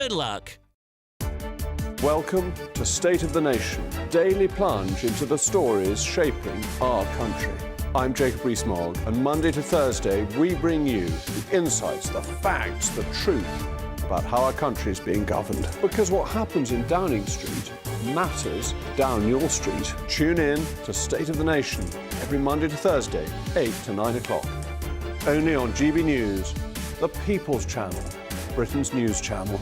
Good luck. Welcome to State of the Nation, daily plunge into the stories shaping our country. I'm Jacob Rees-Mogg, and Monday to Thursday we bring you the insights, the facts, the truth about how our country is being governed. Because what happens in Downing Street matters down your street. Tune in to State of the Nation every Monday to Thursday, 8 to 9 o'clock. Only on GB News, the People's Channel, Britain's news channel.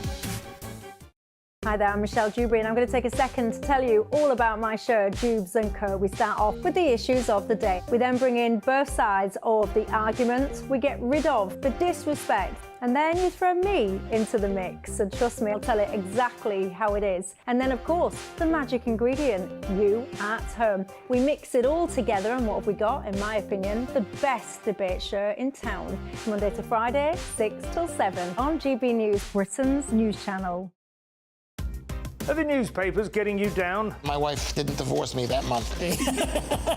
Hi there, I'm Michelle Dewberry, and I'm going to take a second to tell you all about my show, Dubes & Co. We start off with the issues of the day. We then bring in both sides of the argument. We get rid of the disrespect. And then you throw me into the mix. And trust me, I'll tell it exactly how it is. And then, of course, the magic ingredient, you at home. We mix it all together, and what have we got? In my opinion, the best debate show in town. Monday to Friday, 6 till 7 on GB News, Britain's news channel. Are the newspapers getting you down? My wife didn't divorce me that month.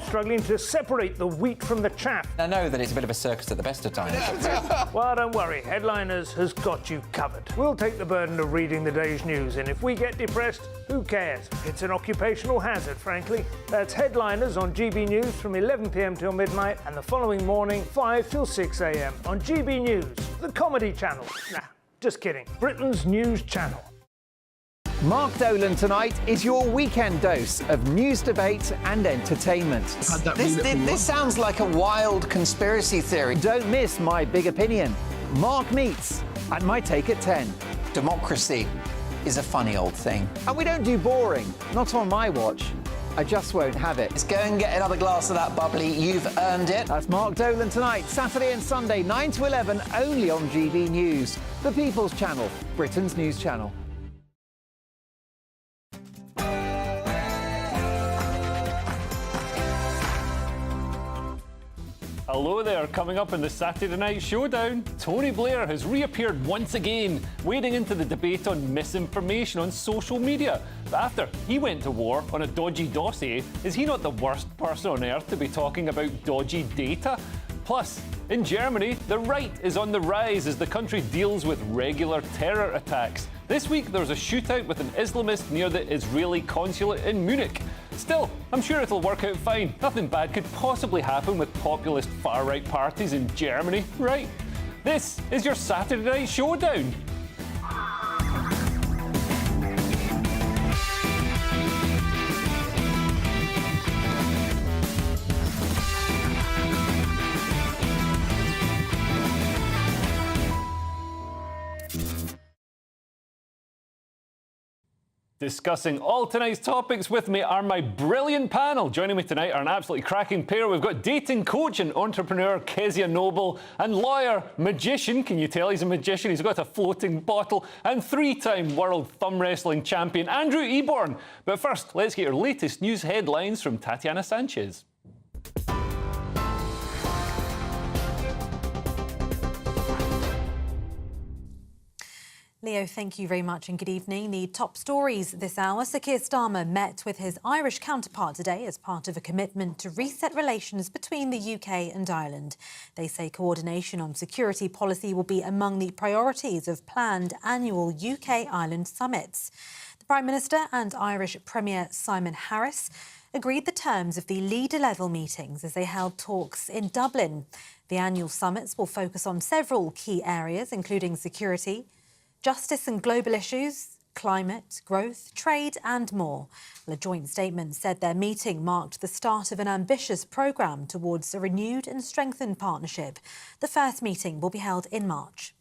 Struggling to separate the wheat from the chaff? I know that it's a bit of a circus at the best of times. Well, don't worry, Headliners has got you covered. We'll take the burden of reading the day's news, and if we get depressed, who cares? It's an occupational hazard, frankly. That's Headliners on GB News from 11 p.m. till midnight, and the following morning, 5 till 6 a.m. on GB News, the comedy channel. Nah, just kidding. Britain's news channel. Mark Dolan tonight is your weekend dose of news, debate and entertainment. This sounds like a wild conspiracy theory. Don't miss My Big Opinion, Mark Meets, and My Take at 10. Democracy is a funny old thing. And we don't do boring, not on my watch. I just won't have it. Let's go and get another glass of that bubbly. You've earned it. That's Mark Dolan tonight, Saturday and Sunday, 9 to 11, only on GB News, the People's Channel, Britain's news channel. Hello there, coming up in the Saturday Night Showdown, Tony Blair has reappeared once again, wading into the debate on misinformation on social media. But after he went to war on a dodgy dossier, is he not the worst person on earth to be talking about dodgy data? Plus, in Germany, the right is on the rise as the country deals with regular terror attacks. This week, there was a shootout with an Islamist near the Israeli consulate in Munich. Still, I'm sure it'll work out fine. Nothing bad could possibly happen with populist far-right parties in Germany, right? This is your Saturday Night Showdown. Discussing all tonight's topics with me are my brilliant panel. Joining me tonight are an absolutely cracking pair. We've got dating coach and entrepreneur Kezia Noble and lawyer, magician, can you tell he's a magician? He's got a floating bottle, and three-time world thumb wrestling champion Andrew Eborn. But first, let's get your latest news headlines from Tatiana Sanchez. Leo, thank you very much and good evening. The top stories this hour. Sir Keir Starmer met with his Irish counterpart today as part of a commitment to reset relations between the UK and Ireland. They say coordination on security policy will be among the priorities of planned annual UK-Ireland summits. The Prime Minister and Irish Premier Simon Harris agreed the terms of the leader-level meetings as they held talks in Dublin. The annual summits will focus on several key areas, including security, justice and global issues, climate, growth, trade and more. A joint statement said their meeting marked the start of an ambitious programme towards a renewed and strengthened partnership. The first meeting will be held in March.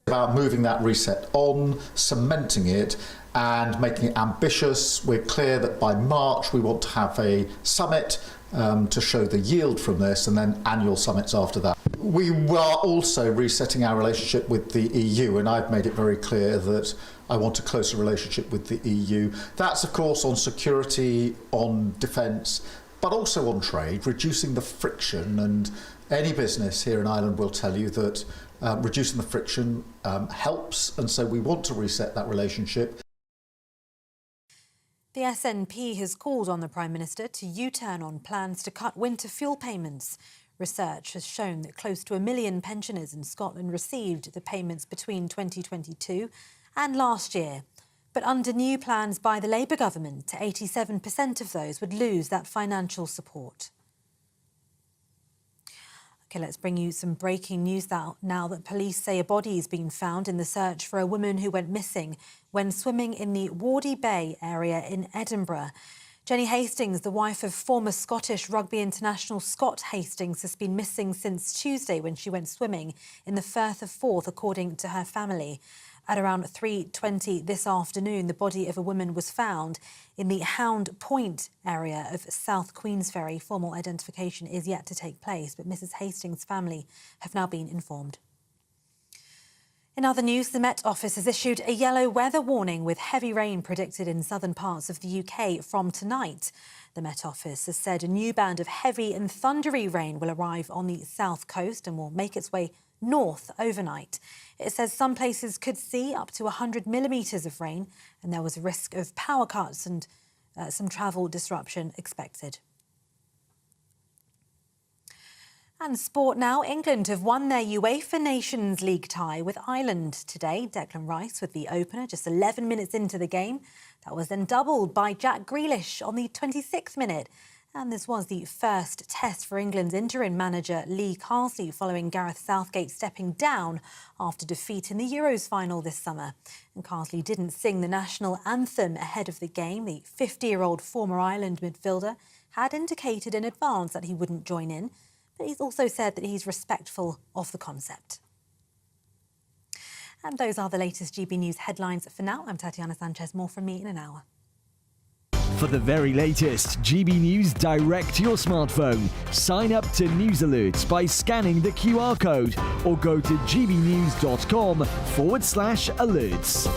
About moving that reset on, cementing it and making it ambitious. We're clear that by March we want to have a summit to show the yield from this, and then annual summits after that. We are also resetting our relationship with the EU, and I've made it very clear that I want a closer relationship with the EU. That's, of course, on security, on defence, but also on trade, reducing the friction. And any business here in Ireland will tell you that reducing the friction helps, and so we want to reset that relationship. The SNP has called on the Prime Minister to U-turn on plans to cut winter fuel payments. Research has shown that close to 1 million pensioners in Scotland received the payments between 2022 and last year. But under new plans by the Labour government, 87% of those would lose that financial support. OK, let's bring you some breaking news now that police say a body has been found in the search for a woman who went missing when swimming in the Wardy Bay area in Edinburgh. Jenny Hastings, the wife of former Scottish rugby international Scott Hastings, has been missing since Tuesday when she went swimming in the Firth of Forth, according to her family. At around 3:20 this afternoon, the body of a woman was found in the Hound Point area of South Queensferry. Formal identification is yet to take place, but Mrs Hastings' family have now been informed. In other news, the Met Office has issued a yellow weather warning with heavy rain predicted in southern parts of the UK from tonight. The Met Office has said a new band of heavy and thundery rain will arrive on the south coast and will make its way north overnight. It says some places could see up to 100 millimetres of rain, and there was a risk of power cuts and some travel disruption expected. And sport now. England have won their UEFA Nations League tie with Ireland today. Declan Rice with the opener just 11 minutes into the game. That was then doubled by Jack Grealish on the 26th minute. And this was the first test for England's interim manager Lee Carsley following Gareth Southgate stepping down after defeat in the Euros final this summer. And Carsley didn't sing the national anthem ahead of the game. The 50-year-old former Ireland midfielder had indicated in advance that he wouldn't join in, but he's also said that he's respectful of the concept. And those are the latest GB News headlines for now. I'm Tatiana Sanchez. More from me in an hour. For the very latest GB News direct to your smartphone, sign up to news alerts by scanning the QR code or go to gbnews.com/alerts.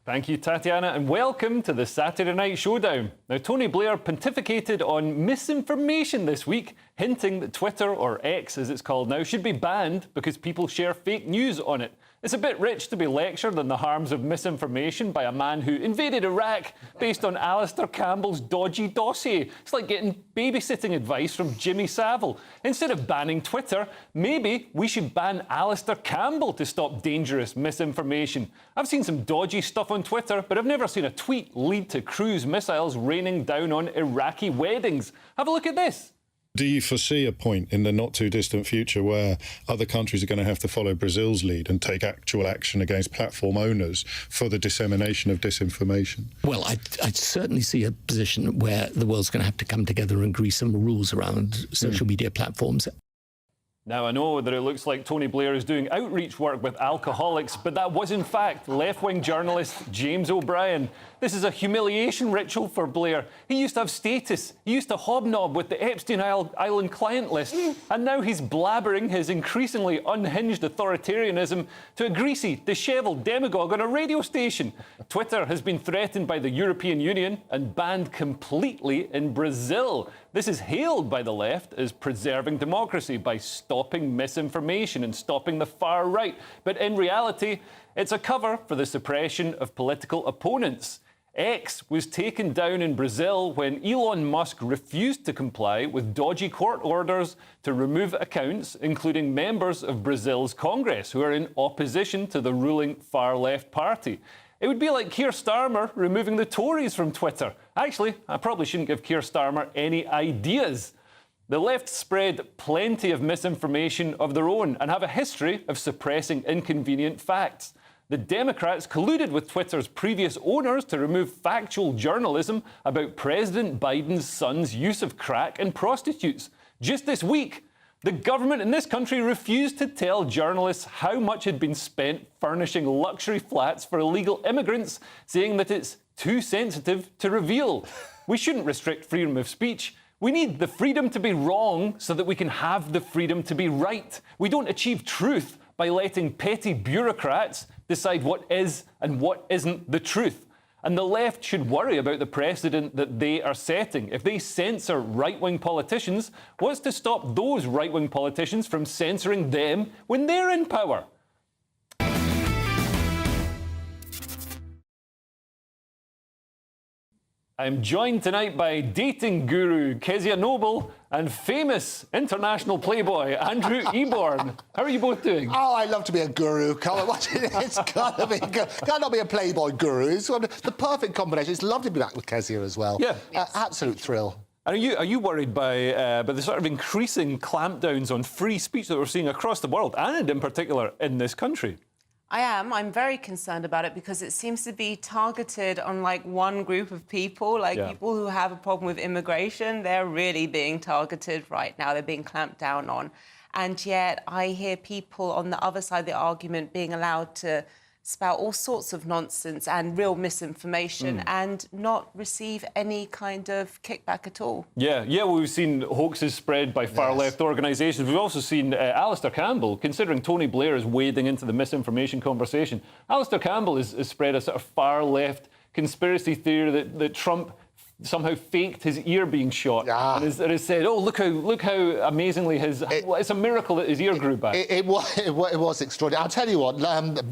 Thank you, Tatiana, and welcome to the Saturday Night Showdown. Now, Tony Blair pontificated on misinformation this week, hinting that Twitter, or X as it's called now, should be banned because people share fake news on it. It's a bit rich to be lectured on the harms of misinformation by a man who invaded Iraq based on Alistair Campbell's dodgy dossier. It's like getting babysitting advice from Jimmy Savile. Instead of banning Twitter, maybe we should ban Alistair Campbell to stop dangerous misinformation. I've seen some dodgy stuff on Twitter, but I've never seen a tweet lead to cruise missiles raining down on Iraqi weddings. Have a look at this. Do you foresee a point in the not-too-distant future where other countries are going to have to follow Brazil's lead and take actual action against platform owners for the dissemination of disinformation? Well, I'd certainly see a position where the world's going to have to come together and agree some rules around social media platforms. Now, I know that it looks like Tony Blair is doing outreach work with alcoholics, but that was, in fact, left-wing journalist James O'Brien. This is a humiliation ritual for Blair. He used to have status. He used to hobnob with the Epstein Island client list. And now he's blabbering his increasingly unhinged authoritarianism to a greasy, dishevelled demagogue on a radio station. Twitter has been threatened by the European Union and banned completely in Brazil. This is hailed by the left as preserving democracy by stopping misinformation and stopping the far right. But in reality, it's a cover for the suppression of political opponents. X was taken down in Brazil when Elon Musk refused to comply with dodgy court orders to remove accounts, including members of Brazil's Congress who are in opposition to the ruling far-left party. It would be like Keir Starmer removing the Tories from Twitter. Actually, I probably shouldn't give Keir Starmer any ideas. The left spread plenty of misinformation of their own and have a history of suppressing inconvenient facts. The Democrats colluded with Twitter's previous owners to remove factual journalism about President Biden's son's use of crack and prostitutes. Just this week, the government in this country refused to tell journalists how much had been spent furnishing luxury flats for illegal immigrants, saying that it's too sensitive to reveal. We shouldn't restrict freedom of speech. We need the freedom to be wrong so that we can have the freedom to be right. We don't achieve truth by letting petty bureaucrats decide what is and what isn't the truth. And the left should worry about the precedent that they are setting. If they censor right-wing politicians, what's to stop those right-wing politicians from censoring them when they're in power? I'm joined tonight by dating guru Kezia Noble and famous international playboy Andrew Eborn. How are you both doing? Oh, I love to be a guru. It's gotta be a playboy guru. It's the perfect combination. It's lovely to be back with Kezia as well. Yeah. Absolute thrill. And are you worried by the sort of increasing clampdowns on free speech that we're seeing across the world, and in particular in this country? I am. I'm very concerned about it because it seems to be targeted on, like, one group of people, people who have a problem with immigration. They're really being targeted right now. They're being clamped down on. And yet I hear people on the other side of the argument being allowed to spout all sorts of nonsense and real misinformation and not receive any kind of kickback at all. Yeah, well, we've seen hoaxes spread by far-left organisations. We've also seen Alistair Campbell, considering Tony Blair is wading into the misinformation conversation. Alistair Campbell has spread a sort of far-left conspiracy theory that Trump somehow faked his ear being shot and has said, "Oh, look how amazingly it's a miracle that his ear grew back." It was extraordinary. I'll tell you what,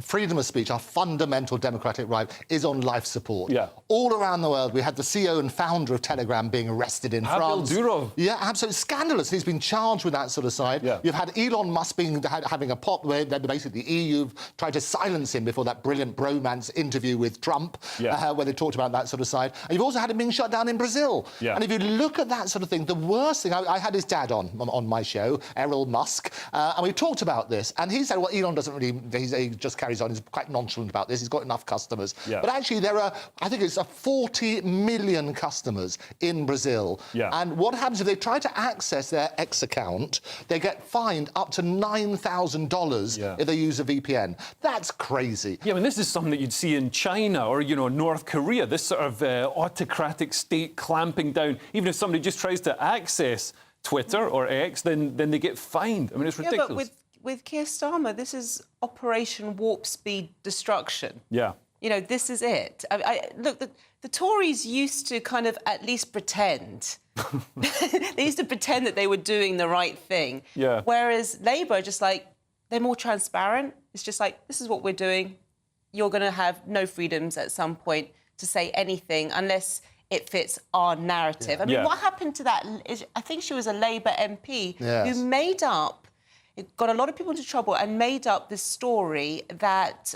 freedom of speech, our fundamental democratic right, is on life support. Yeah. All around the world, we had the CEO and founder of Telegram being arrested in France. Durov. Yeah, absolutely scandalous. He's been charged with that sort of side. Yeah. You've had Elon Musk having a pot where basically the EU tried to silence him before that brilliant bromance interview with Trump, where they talked about that sort of side. And you've also had him being shut down in Brazil. Yeah. And if you look at that sort of thing, the worst thing... I had his dad on my show, Errol Musk, and we talked about this, and he said, well, Elon doesn't really... He just carries on. He's quite nonchalant about this. He's got enough customers. Yeah. But actually, there are, I think it's 40 million customers in Brazil. Yeah. And what happens if they try to access their X account, they get fined up to $9,000 if they use a VPN. That's crazy. Yeah, I mean, this is something that you'd see in China or, North Korea, this sort of autocratic state clamping down. Even if somebody just tries to access Twitter or X, then they get fined. I mean, it's ridiculous. Yeah, but with Keir Starmer, this is Operation Warp Speed Destruction. Yeah. This is it. Look, the Tories used to kind of at least pretend. They used to pretend that they were doing the right thing. Yeah. Whereas Labour are just like, they're more transparent. It's just like, this is what we're doing. You're going to have no freedoms at some point to say anything unless it fits our narrative. Yeah. I mean, what happened to that is, I think she was a Labour MP who made up, it got a lot of people into trouble and made up this story that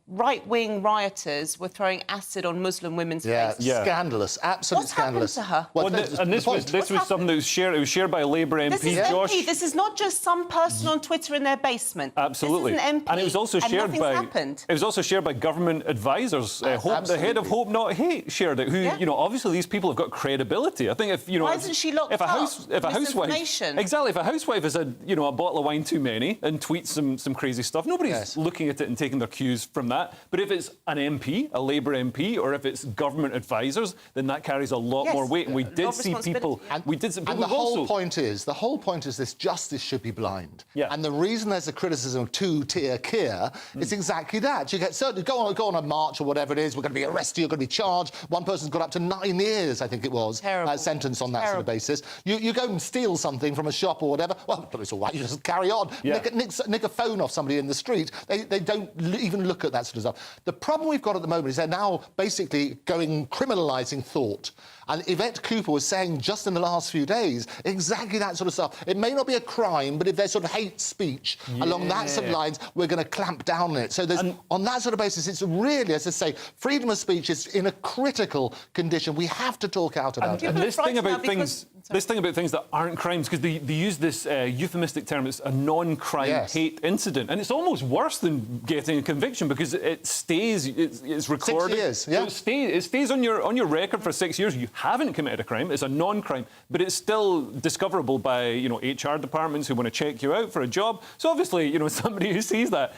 right-wing rioters were throwing acid on Muslim women's faces. Yeah, scandalous, absolutely scandalous. What's happened to her? This was something that was shared. It was shared by a Labour MP, Josh. This is not just some person on Twitter in their basement. Absolutely. This is an MP, and it was also shared by. Happened. It was also shared by government advisors. The head of Hope Not Hate shared it. Who, obviously these people have got credibility. I think if why isn't she locked up? If a housewife has a bottle of wine too many and tweets some crazy stuff, nobody's looking at it and taking their cues from that. But if it's an MP, a Labour MP, or if it's government advisors, then that carries a lot more weight. And we did see people. And the whole point is this justice should be blind. Yeah. And the reason there's a criticism of two-tier Keir is exactly that. You get certainly go on a march or whatever it is. We're going to be arrested. You're going to be charged. One person's got up to 9 years, I think it was, sentence on that sort of basis. You go and steal something from a shop or whatever. Well, it's all right. You just carry on. Yeah. Nick a phone off somebody in the street. They don't even look at that sort of stuff. The problem we've got at the moment is they're now basically criminalising thought. And Yvette Cooper was saying just in the last few days exactly that sort of stuff. It may not be a crime, but if there's sort of hate speech along that sort of lines, we're going to clamp down on it. So on that sort of basis, it's really, as I say, freedom of speech is in a critical condition. We have to talk out about it. And this thing about things that aren't crimes, because they use this euphemistic term, it's a non-crime hate incident, and it's almost worse than getting a conviction because it stays, it's recorded. 6 years, So it stays on your record for 6 years. You haven't committed a crime. It's a non-crime, but it's still discoverable by HR departments who want to check you out for a job. So obviously, somebody who sees that,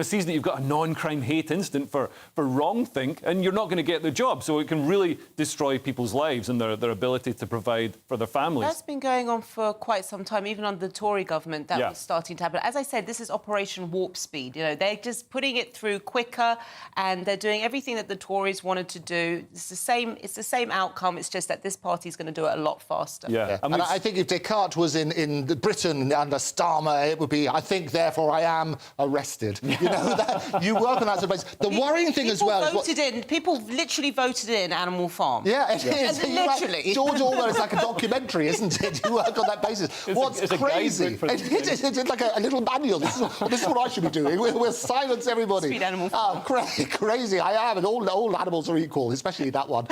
sees that you've got a non-crime hate incident for wrongthink, and you're not going to get the job. So it can really destroy people's lives and their ability to provide for their families. That's been going on for quite some time, even under the Tory government. movement that was starting to happen. As I said, this is Operation Warp Speed. You know, they're just putting it through quicker, and they're doing everything that the Tories wanted to do. It's the same outcome. It's just that this party is going to do it a lot faster. And I think if Descartes was in Britain under Starmer, it would be, I think, therefore I am arrested. You know, that, you work on that sort of basis. The worrying thing as well is people literally voted in Animal Farm. Yeah, it is. Literally. George Orwell is like a documentary, isn't it? You work on that basis. What's crazy? It's like a little manual. This is what I should be doing. We'll silence everybody. Speed Animal Farm. Crazy. I am, and all animals are equal, especially that one.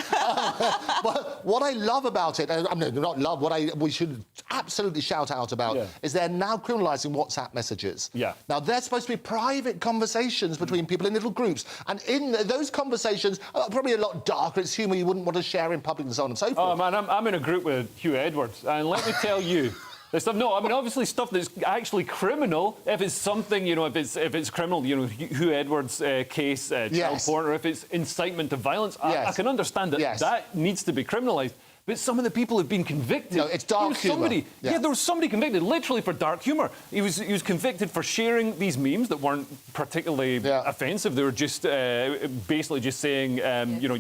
But what I love about it, I mean, not love, we should absolutely shout out about is they're now criminalising WhatsApp messages. Now, they're supposed to be private conversations between people in little groups, and in those conversations, probably a lot darker, it's humour you wouldn't want to share in public and so on and so forth. Oh, man, I'm in a group with Hugh Edwards, and let me tell you, there's stuff, no, I mean, obviously stuff that's actually criminal, if it's something, you know, if it's criminal, you know, Hugh Edwards' case, child porn, or if it's incitement to violence, I can understand that that needs to be criminalised. But some of the people have been convicted. No, it's dark humour. There was somebody convicted literally for dark humour. He was convicted for sharing these memes that weren't particularly offensive. They were just basically just saying, you know,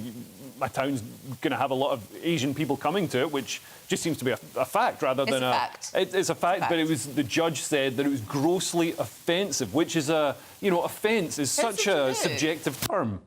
my town's going to have a lot of Asian people coming to it, which just seems to be a fact rather than a fact. It's a fact, but it was, the judge said that it was grossly offensive, which is offence is such a subjective term.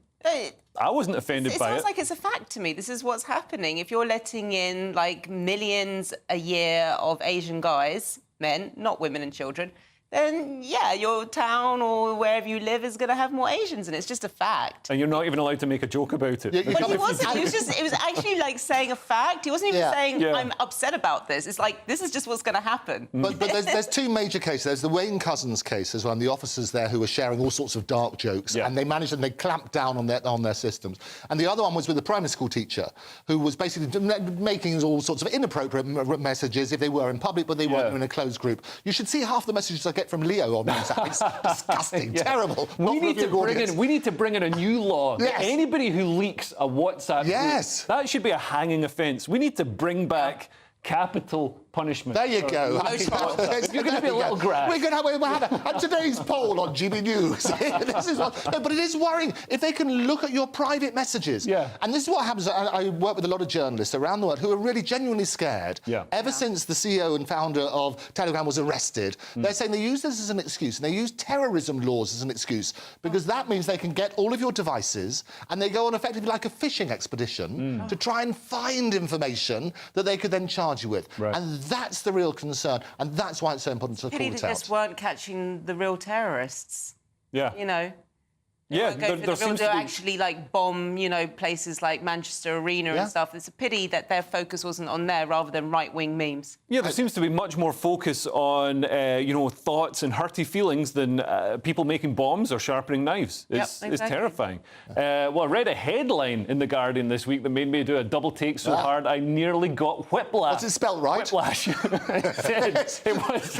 I wasn't offended by it. It sounds like it's a fact to me. This is what's happening. If you're letting in, like, millions a year of Asian guys, men, not women and children, then, yeah, your town or wherever you live is going to have more Asians, and it's just a fact. And you're not even allowed to make a joke about it. But he wasn't. It was actually, like, saying a fact. He wasn't even saying, I'm upset about this. It's like, this is just what's going to happen. But there's two major cases. There's the Wayne Couzens case as well, and the officers there who were sharing all sorts of dark jokes, and they managed, and they clamped down on their systems. And the other one was with the primary school teacher, who was basically making all sorts of inappropriate messages if they were in public, but they weren't in a closed group. You should see half the messages I get from Leo on WhatsApp. It's disgusting, terrible. We need to bring in a new law. Anybody who leaks a WhatsApp group, that should be a hanging offence. We need to bring back capital punishment. There you go. If you're going to be a little grass. We're going to have today's poll on GBNews. This is what, no, but it is worrying if they can look at your private messages. And this is what happens. I work with a lot of journalists around the world who are really genuinely scared. Ever since the CEO and founder of Telegram was arrested, they're saying they use this as an excuse, and they use terrorism laws as an excuse, because that means they can get all of your devices and they go on effectively like a fishing expedition to try and find information that they could then charge you with. And that's the real concern, and that's why it's so important to call it out. They just weren't catching the real terrorists. You know. Yeah, they'll actually like bomb, you know, places like Manchester Arena and stuff. It's a pity that their focus wasn't on there rather than right-wing memes. Yeah, there seems to be much more focus on, you know, thoughts and hurty feelings than people making bombs or sharpening knives. It's terrifying. Well, I read a headline in The Guardian this week that made me do a double take so hard I nearly got whiplash. What's it spelled right? Whiplash. it was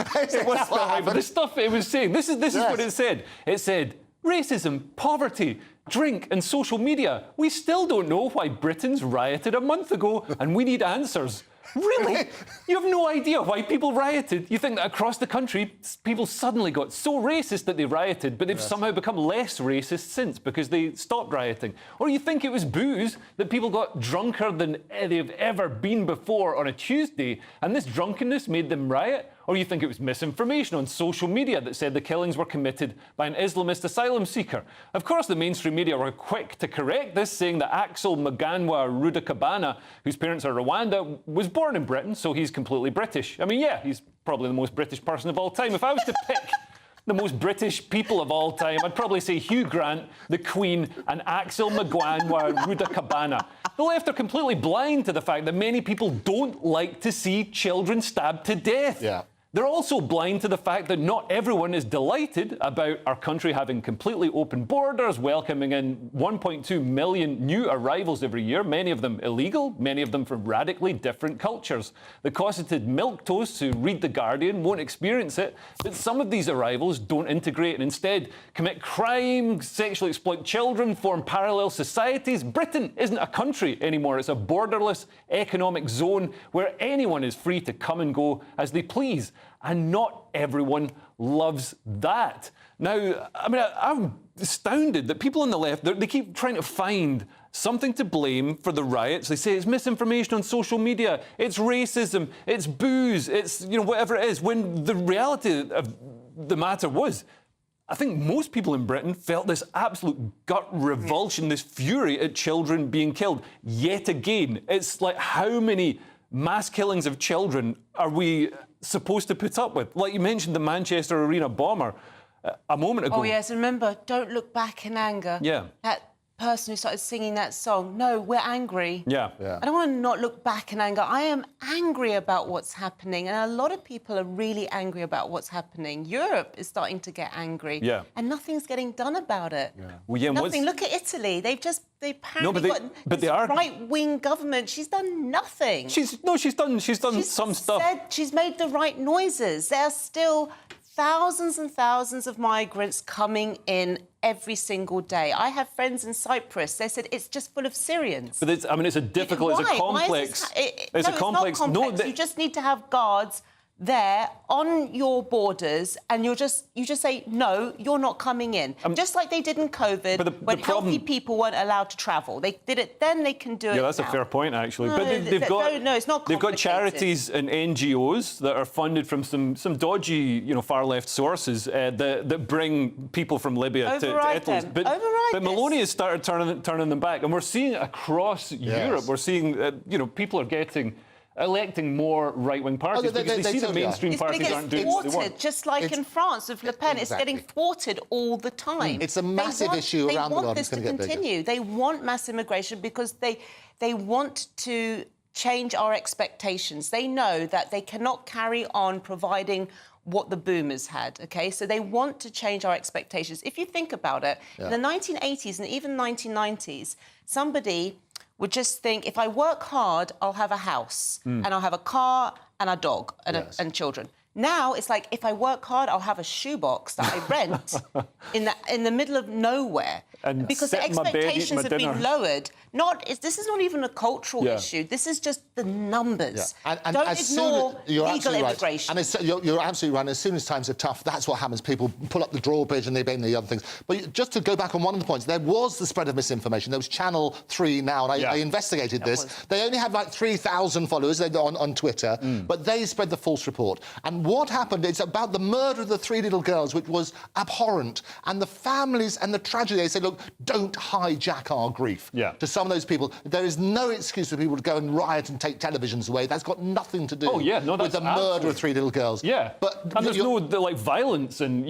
spelled right, but the stuff it was saying, this is what it said. It said, racism, poverty, drink and social media. We still don't know why Britons rioted a month ago, and we need answers. Really? You have no idea why people rioted? You think that across the country, people suddenly got so racist that they rioted, but they've somehow become less racist since because they stopped rioting? Or you think it was booze, that people got drunker than they've ever been before on a Tuesday, and this drunkenness made them riot? Or you think it was misinformation on social media that said the killings were committed by an Islamist asylum seeker? Of course, the mainstream media were quick to correct this, saying that Axel Muganwa Rudakabana, whose parents are Rwanda, was born in Britain, so he's completely British. I mean, yeah, he's probably the most British person of all time. If I was to pick the most British people of all time, I'd probably say Hugh Grant, the Queen, and Axel Muganwa Rudakabana. The left are completely blind to the fact that many people don't like to see children stabbed to death. They're also blind to the fact that not everyone is delighted about our country having completely open borders, welcoming in 1.2 million new arrivals every year, many of them illegal, many of them from radically different cultures. The cosseted milquetoasts who read The Guardian won't experience it, but some of these arrivals don't integrate and instead commit crime, sexually exploit children, form parallel societies. Britain isn't a country anymore. It's a borderless economic zone where anyone is free to come and go as they please. And not everyone loves that. Now, I mean, I'm astounded that people on the left, they keep trying to find something to blame for the riots. They say it's misinformation on social media, it's racism, it's booze, it's, whatever it is, when the reality of the matter was, I think most people in Britain felt this absolute gut revulsion, this fury at children being killed. Yet again, it's like, how many mass killings of children are we supposed to put up with? Like you mentioned the Manchester Arena bomber a moment ago. Oh, yes, remember, don't look back in anger. Yeah. That person who started singing that song, no, we're angry. Yeah. I don't want to not look back in anger. I am angry about what's happening, and a lot of people are really angry about what's happening. Europe is starting to get angry, and nothing's getting done about it. Nothing. Look at Italy. They apparently got this right-wing government. She's done nothing. She's done some stuff. She's made the right noises. There are still thousands and thousands of migrants coming in every single day. I have friends in Cyprus. They said it's just full of Syrians. But it's a difficult, it's a complex... It's not complex. You just need to have guards there on your borders, and you just say, no, you're not coming in. Just like they did in COVID, when healthy people weren't allowed to travel. They did it then, they can do it now. Yeah, that's a fair point, actually. No, but they've got... No, it's not They've got charities and NGOs that are funded from some dodgy, far-left sources that bring people from Libya to Italy. But Maloney has started turning them back, and we're seeing it across Europe. We're seeing, people are electing more right-wing parties because they see the mainstream parties aren't doing what they want. Just like in France with Le Pen, it's getting thwarted all the time. It's a massive issue around the world. They want this to continue. They want mass immigration because they want to change our expectations. They know that they cannot carry on providing what the boomers had, OK? So they want to change our expectations. If you think about it, in the 1980s and even 1990s, somebody would just think, if I work hard, I'll have a house, and I'll have a car and a dog and children. Now it's like, if I work hard, I'll have a shoebox that I rent in the middle of nowhere. And because the expectations have been lowered. This is not even a cultural issue. This is just the numbers. And don't ignore legal immigration. Right. And you're absolutely right. And as soon as times are tough, that's what happens. People pull up the drawbridge and they blame the other things. But just to go back on one of the points, there was the spread of misinformation. There was Channel 3 Now, and I investigated this. They only had like 3,000 followers on Twitter, but they spread the false report. And what happened, it's about the murder of the 3 little girls, which was abhorrent. And the families and the tragedy, they said, look, don't hijack our grief. To some of those people, there is no excuse for people to go and riot and take televisions away. That's got nothing to do with the murder of 3 little girls. And there's no violence, and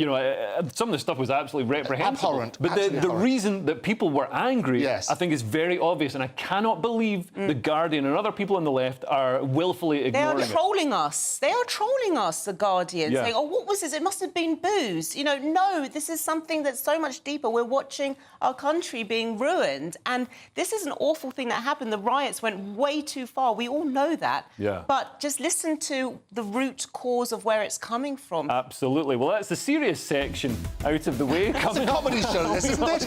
some of the stuff was absolutely reprehensible. Abhorrent. But the reason that people were angry, I think, is very obvious, and I cannot believe the Guardian and other people on the left are willfully ignoring it. They are trolling us. They are trolling us, the Guardian, saying, oh, what was this? It must have been booze. No, this is something that's so much deeper. We're watching our country being ruined, and this is an awful thing that happened. The riots went way too far. We all know that. But just listen to the root cause of where it's coming from. Absolutely. Well, that's the serious section out of the way. It's a comedy show, this, isn't it?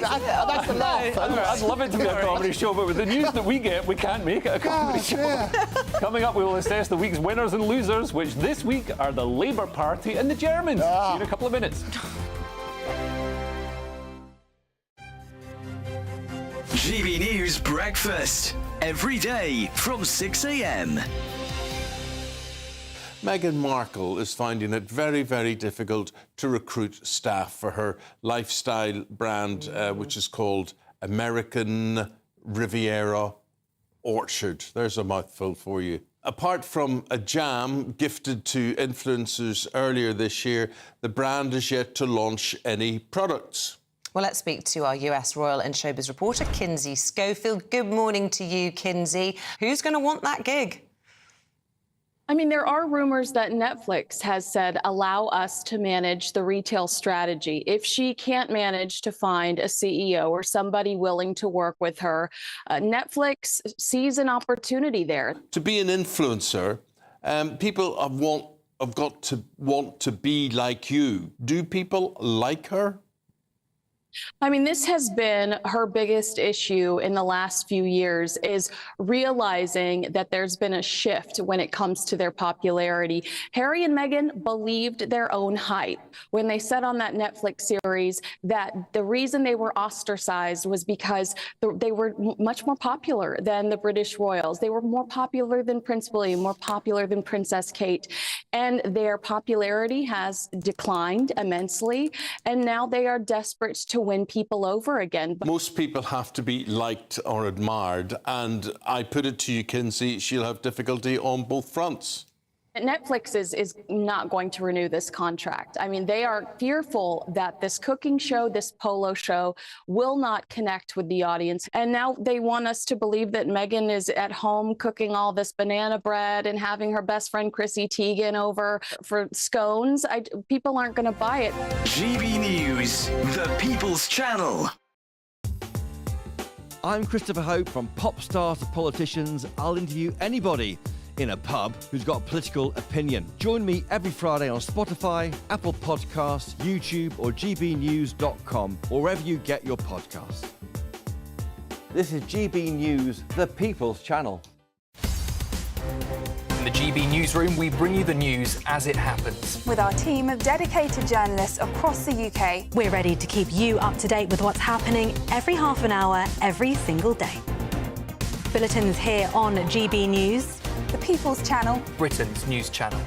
That's the laugh. I'd love it to be a comedy show, but with the news that we get, we can't make it a comedy show. Coming up, we will assess the week's winners and losers, which this week are the Labour Party and the Germans. See you in a couple of minutes. GB News Breakfast. Every day from 6 a.m. Meghan Markle is finding it very, very difficult to recruit staff for her lifestyle brand, which is called American Riviera Orchard. There's a mouthful for you. Apart from a jam gifted to influencers earlier this year, the brand is yet to launch any products. Well, let's speak to our US royal and showbiz reporter, Kinsey Schofield. Good morning to you, Kinsey. Who's going to want that gig? I mean, there are rumors that Netflix has said, allow us to manage the retail strategy. If she can't manage to find a CEO or somebody willing to work with her, Netflix sees an opportunity there. To be an influencer, people have got to want to be like you. Do people like her? I mean, this has been her biggest issue in the last few years, is realizing that there's been a shift when it comes to their popularity. Harry and Meghan believed their own hype when they said on that Netflix series that the reason they were ostracized was because they were much more popular than the British royals. They were more popular than Prince William, more popular than Princess Kate. And their popularity has declined immensely. And now they are desperate to win people over again. Most people have to be liked or admired, and I put it to you, Kinsey, she'll have difficulty on both fronts. Netflix is not going to renew this contract. I mean, they are fearful that this cooking show, this polo show, will not connect with the audience. And now they want us to believe that Meghan is at home cooking all this banana bread and having her best friend Chrissy Teigen over for scones. People aren't going to buy it. GB News, the People's Channel. I'm Christopher Hope. From pop stars to politicians, I'll interview anybody in a pub who's got a political opinion. Join me every Friday on Spotify, Apple Podcasts, YouTube or gbnews.com, or wherever you get your podcasts. This is GB News, the People's Channel. In the GB Newsroom, we bring you the news as it happens. With our team of dedicated journalists across the UK. We're ready to keep you up to date with what's happening every half an hour, every single day. Bulletins here on GB News, the People's Channel, Britain's news channel.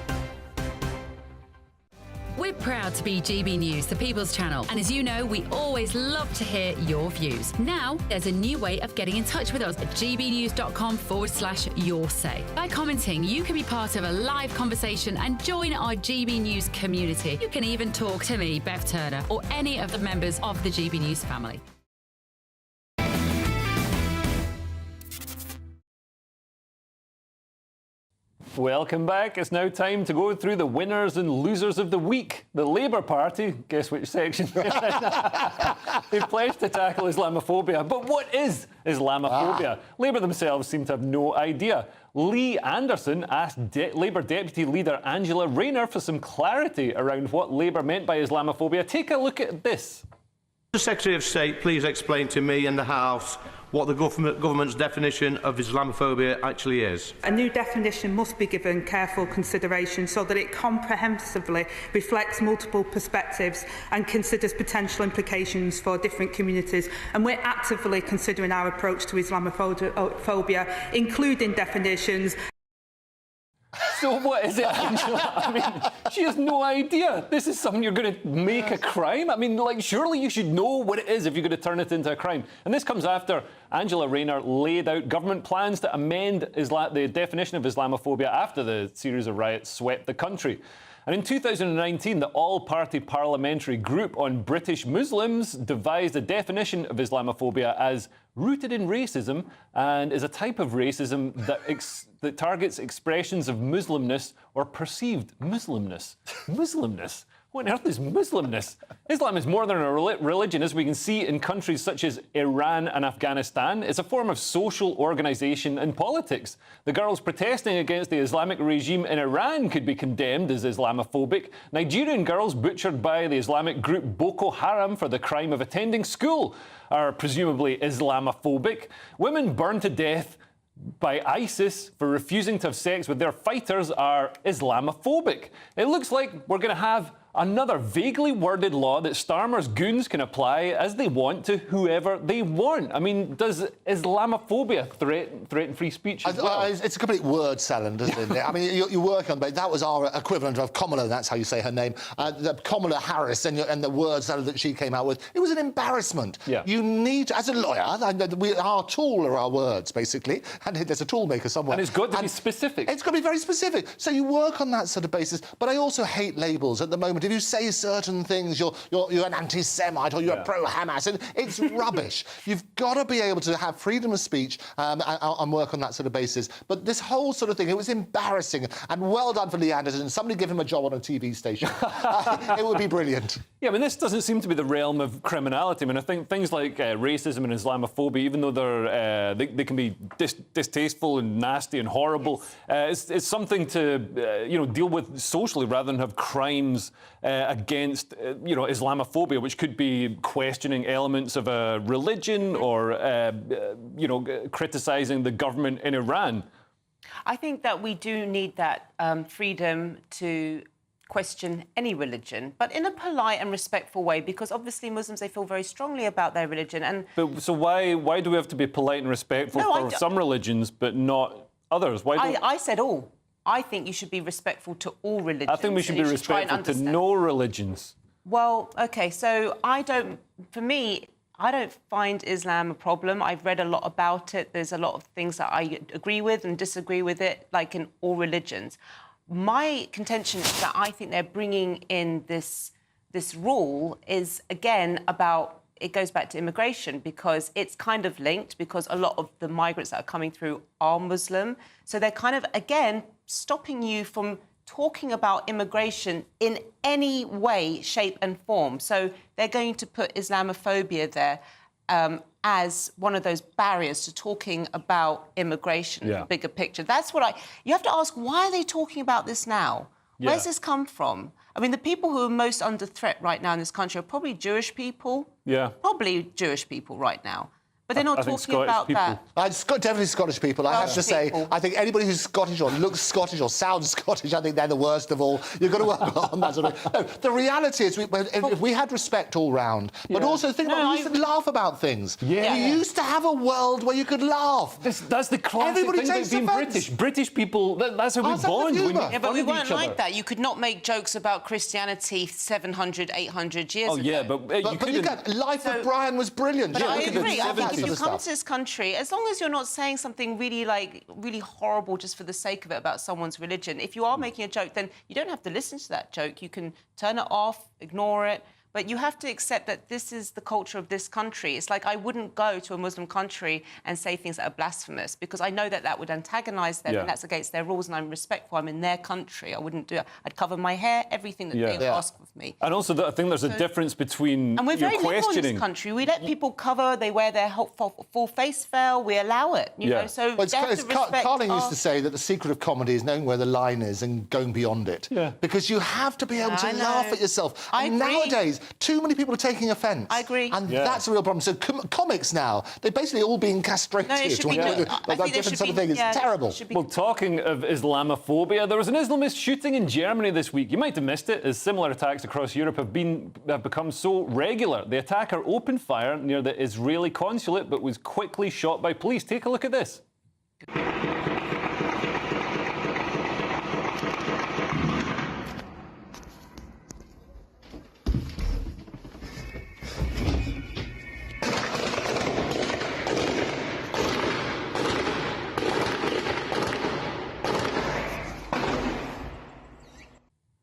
We're proud to be GB News, the People's Channel. And as you know, we always love to hear your views. Now, there's a new way of getting in touch with us at gbnews.com/yoursay. By commenting, you can be part of a live conversation and join our GB News community. You can even talk to me, Bev Turner, or any of the members of the GB News family. Welcome back. It's now time to go through the winners and losers of the week. The Labour Party, guess which section? They've pledged to tackle Islamophobia. But what is Islamophobia? Labour themselves seem to have no idea. Lee Anderson asked Labour Deputy Leader Angela Rayner for some clarity around what Labour meant by Islamophobia. Take a look at this. The Secretary of State please explain to me and the House what the government's definition of Islamophobia actually is? A new definition must be given careful consideration so that it comprehensively reflects multiple perspectives and considers potential implications for different communities. And we're actively considering our approach to Islamophobia, including definitions. So what is it, Angela? I mean, she has no idea. This is something you're going to make a crime? I mean, like, surely you should know what it is if you're going to turn it into a crime. And this comes after Angela Rayner laid out government plans to amend the definition of Islamophobia after the series of riots swept the country. And in 2019, the all-party parliamentary group on British Muslims devised a definition of Islamophobia as rooted in racism and is a type of racism that targets expressions of Muslimness or perceived Muslimness. Muslimness? What on earth is Muslimness? Islam is more than a religion, as we can see in countries such as Iran and Afghanistan. It's a form of social organisation and politics. The girls protesting against the Islamic regime in Iran could be condemned as Islamophobic. Nigerian girls butchered by the Islamic group Boko Haram for the crime of attending school are presumably Islamophobic. Women burned to death by ISIS for refusing to have sex with their fighters are Islamophobic. It looks like we're going to have another vaguely worded law that Starmer's goons can apply as they want to whoever they want. I mean, does Islamophobia threaten free speech as well? It's a complete word salad, isn't it? I mean, you're working on, but that was our equivalent of Kamala, that's how you say her name, Kamala Harris, and the word salad that she came out with. It was an embarrassment. Yeah. You need to, as a lawyer, our tool are our words, basically, and there's a tool maker somewhere. And it's got to be specific. It's got to be very specific. So you work on that sort of basis, but I also hate labels at the moment. If you say certain things, you're an anti-Semite or you're a pro-Hamas, and it's rubbish. You've got to be able to have freedom of speech and work on that sort of basis. But this whole sort of thing, it was embarrassing, and well done for Lee Anderson. Somebody give him a job on a TV station. It would be brilliant. Yeah, I mean, this doesn't seem to be the realm of criminality. I mean, I think things like racism and Islamophobia, even though they can be distasteful and nasty and horrible, it's something to deal with socially rather than have crimes against, Islamophobia, which could be questioning elements of a religion or, criticising the government in Iran. I think that we do need that freedom to question any religion, but in a polite and respectful way, because obviously Muslims, they feel very strongly about their religion. And so why do we have to be polite and respectful for some religions but not others? I said all. I think you should be respectful to all religions. I think we should be respectful to no religions. Well, OK, so I don't find Islam a problem. I've read a lot about it. There's a lot of things that I agree with and disagree with it, like in all religions. My contention is that I think they're bringing in this rule is, again, about, it goes back to immigration, because it's kind of linked, because a lot of the migrants that are coming through are Muslim. So they're kind of, again, stopping you from talking about immigration in any way, shape and form. So they're going to put Islamophobia there as one of those barriers to talking about immigration, the bigger picture. That's what you have to ask, why are they talking about this now? Where's this come from? I mean, the people who are most under threat right now in this country are probably Jewish people. Yeah. Probably Jewish people right now. But they're not talking about that. Definitely Scottish people. I have to say, I think anybody who's Scottish or looks Scottish or sounds Scottish, I think they're the worst of all. You've got to work on that sort of... No, the reality is, if we had respect all round, but also think about, we used to laugh about things. Yeah. We used to have a world where you could laugh. That's the classic thing about being British. British people, that's how we bond. Yeah, but we weren't like that. You could not make jokes about Christianity 700, 800 years ago. Oh, yeah, but you can. Life of Brian was brilliant. But I agree. I think if you come to this country, as long as you're not saying something really horrible just for the sake of it about someone's religion, if you are making a joke, then you don't have to listen to that joke. You can turn it off, ignore it. But you have to accept that this is the culture of this country. It's like I wouldn't go to a Muslim country and say things that are blasphemous, because I know that that would antagonise them and that's against their rules, and I'm respectful. I'm in their country. I wouldn't do it. I'd cover my hair, everything that they ask of me. And also, I think there's a difference between and we're very liberal in this country. We let people cover, they wear their full face veil, we allow it. You know, so Carling used to say that the secret of comedy is knowing where the line is and going beyond it. Yeah. Because you have to be able to laugh at yourself. And nowadays, too many people are taking offence. I agree. And that's a real problem. So comics now, they're basically all being castrated. No, it should be different sort of thing. It's terrible. Well, talking of Islamophobia, there was an Islamist shooting in Germany this week. You might have missed it, as similar attacks across Europe have become so regular. The attacker opened fire near the Israeli consulate, but was quickly shot by police. Take a look at this.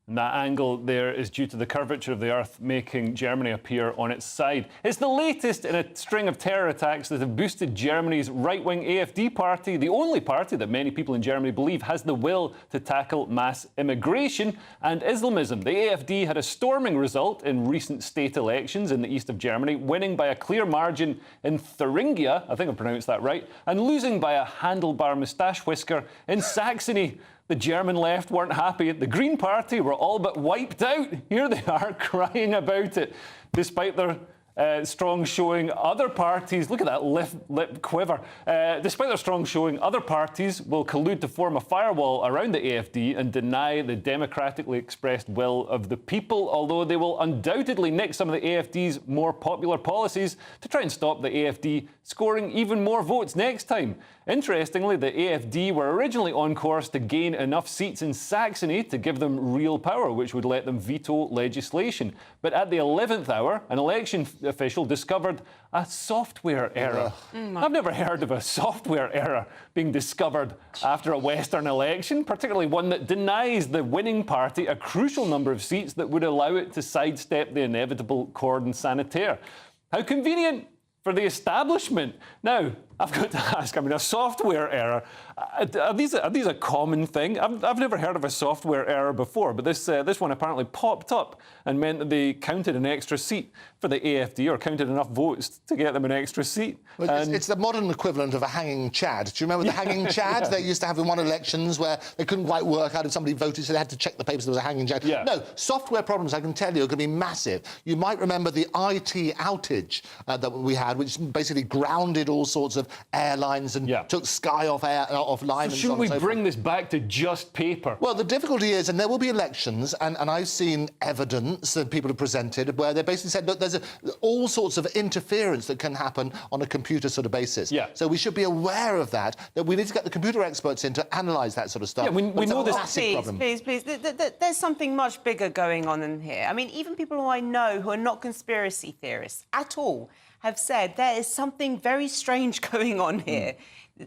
That angle there is due to the curvature of the Earth, making Germany appear on its side. It's the latest in a string of terror attacks that have boosted Germany's right-wing AfD party, the only party that many people in Germany believe has the will to tackle mass immigration and Islamism. The AfD had a storming result in recent state elections in the east of Germany, winning by a clear margin in Thuringia, I think I pronounced that right, and losing by a handlebar moustache whisker in Saxony. The German left weren't happy. The Green Party were all but wiped out. Here they are crying about it, despite their strong showing other parties, look at that lip quiver, despite their strong showing, other parties will collude to form a firewall around the AfD and deny the democratically expressed will of the people, although they will undoubtedly nick some of the AfD's more popular policies to try and stop the AfD scoring even more votes next time. Interestingly, the AfD were originally on course to gain enough seats in Saxony to give them real power, which would let them veto legislation. But at the 11th hour, an election official discovered a software error. I've never heard of a software error being discovered after a Western election, particularly one that denies the winning party a crucial number of seats that would allow it to sidestep the inevitable cordon sanitaire. How convenient for the establishment. Now, I've got to ask, I mean, a software error, are these a common thing? I've never heard of a software error before, but this one apparently popped up and meant that they counted an extra seat for the AFD, or counted enough votes to get them an extra seat. Well, it's the modern equivalent of a hanging Chad. Do you remember the hanging Chad they used to have in one elections where they couldn't quite work out if somebody voted, so they had to check the papers, there was a hanging Chad? Yeah. No, software problems, I can tell you, are going to be massive. You might remember the IT outage that we had, which basically grounded all sorts of airlines and took Sky offline. So shouldn't we bring this back to just paper? Well, the difficulty is, and there will be elections, and I've seen evidence that people have presented where they basically said, look, there's all sorts of interference that can happen on a computer sort of basis. Yeah. So we should be aware of that we need to get the computer experts in to analyse that sort of stuff. Yeah, we know this. Please. There's something much bigger going on in here. I mean, even people who I know who are not conspiracy theorists at all have said there is something very strange going on here.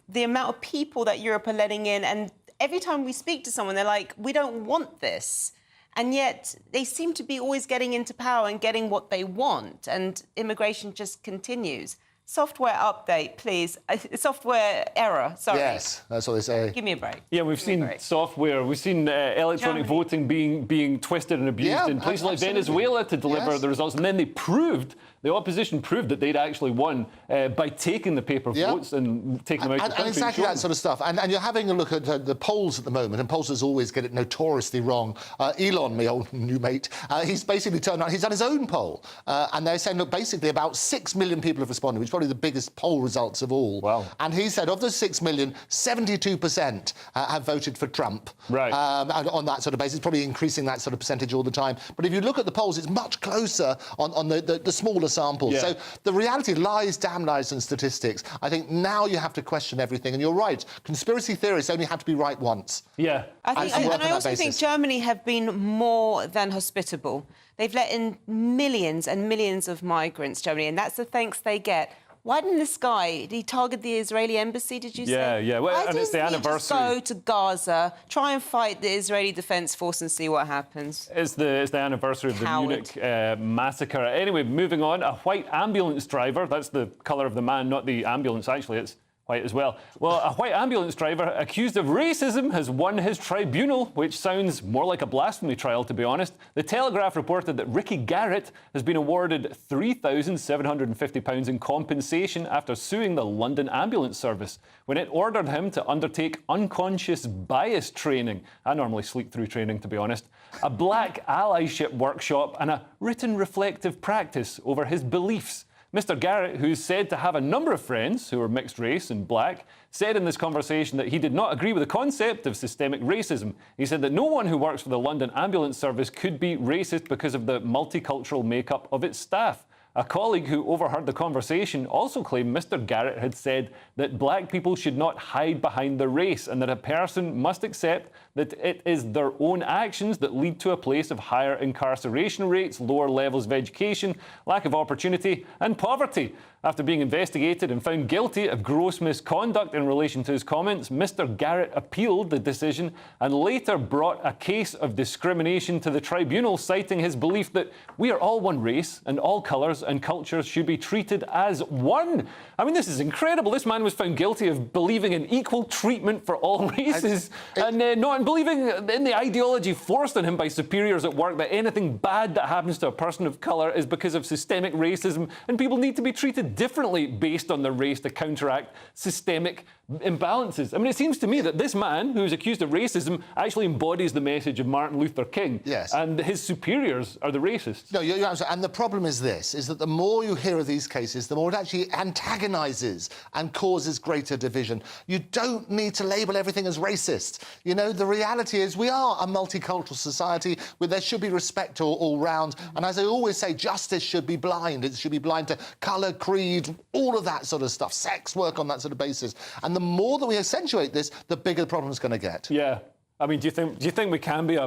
The amount of people that Europe are letting in, and every time we speak to someone, they're like, we don't want this. And yet they seem to be always getting into power and getting what they want, and immigration just continues. Software update, please. Software error, sorry. Yes, that's what they say. Give me a break. Yeah, we've seen software, we've seen electronic voting being twisted and abused in places like Venezuela to deliver the results, and then the opposition proved that they'd actually won by taking the paper votes and taking them out of the country. And exactly that sort of stuff. And you're having a look at the polls at the moment, and pollsters always get it notoriously wrong. Elon, my old new mate, he's basically turned around, he's done his own poll, and they're saying, look, basically about 6 million people have responded, which is probably the biggest poll results of all. Wow. And he said, of those 6 million, 72% have voted for Trump. Right. On that sort of basis, probably increasing that sort of percentage all the time. But if you look at the polls, it's much closer on the smaller samples. Yeah. So the reality lies, damn lies, in statistics. I think now you have to question everything, and you're right. Conspiracy theorists only have to be right once. Yeah. I also think Germany have been more than hospitable. They've let in millions and millions of migrants, Germany, and that's the thanks they get. Why didn't this guy, did he target the Israeli embassy, did you say? Yeah. Well, and it's the anniversary. Why didn't he just go to Gaza, try and fight the Israeli Defence Force and see what happens? It's the anniversary of the Munich massacre. Anyway, moving on, a white ambulance driver, that's the colour of the man, not the ambulance, actually, it's white as well. Well, a white ambulance driver accused of racism has won his tribunal, which sounds more like a blasphemy trial, to be honest. The Telegraph reported that Ricky Garrett has been awarded £3,750 in compensation after suing the London Ambulance Service when it ordered him to undertake unconscious bias training. I normally sleep through training, to be honest. A black allyship workshop and a written reflective practice over his beliefs. Mr. Garrett, who's said to have a number of friends who are mixed race and black, said in this conversation that he did not agree with the concept of systemic racism. He said that no one who works for the London Ambulance Service could be racist because of the multicultural makeup of its staff. A colleague who overheard the conversation also claimed Mr. Garrett had said that black people should not hide behind their race and that a person must accept that it is their own actions that lead to a place of higher incarceration rates, lower levels of education, lack of opportunity and poverty. After being investigated and found guilty of gross misconduct in relation to his comments, Mr. Garrett appealed the decision and later brought a case of discrimination to the tribunal, citing his belief that we are all one race and all colours and cultures should be treated as one. I mean, this is incredible. This man was found guilty of believing in equal treatment for all races and not believing in the ideology forced on him by superiors at work that anything bad that happens to a person of colour is because of systemic racism and people need to be treated differently based on their race to counteract systemic imbalances. I mean, it seems to me that this man, who's accused of racism, actually embodies the message of Martin Luther King. Yes. And his superiors are the racists. No, you're absolutely. And the problem is this, is that the more you hear of these cases, the more it actually antagonises and causes greater division. You don't need to label everything as racist. You know, the reality is we are a multicultural society where there should be respect all round. And as I always say, justice should be blind. It should be blind to colour, creed, all of that sort of stuff, sex, work on that sort of basis. And the more that we accentuate this, the bigger the problem's going to get. Yeah. I mean, do you think we can be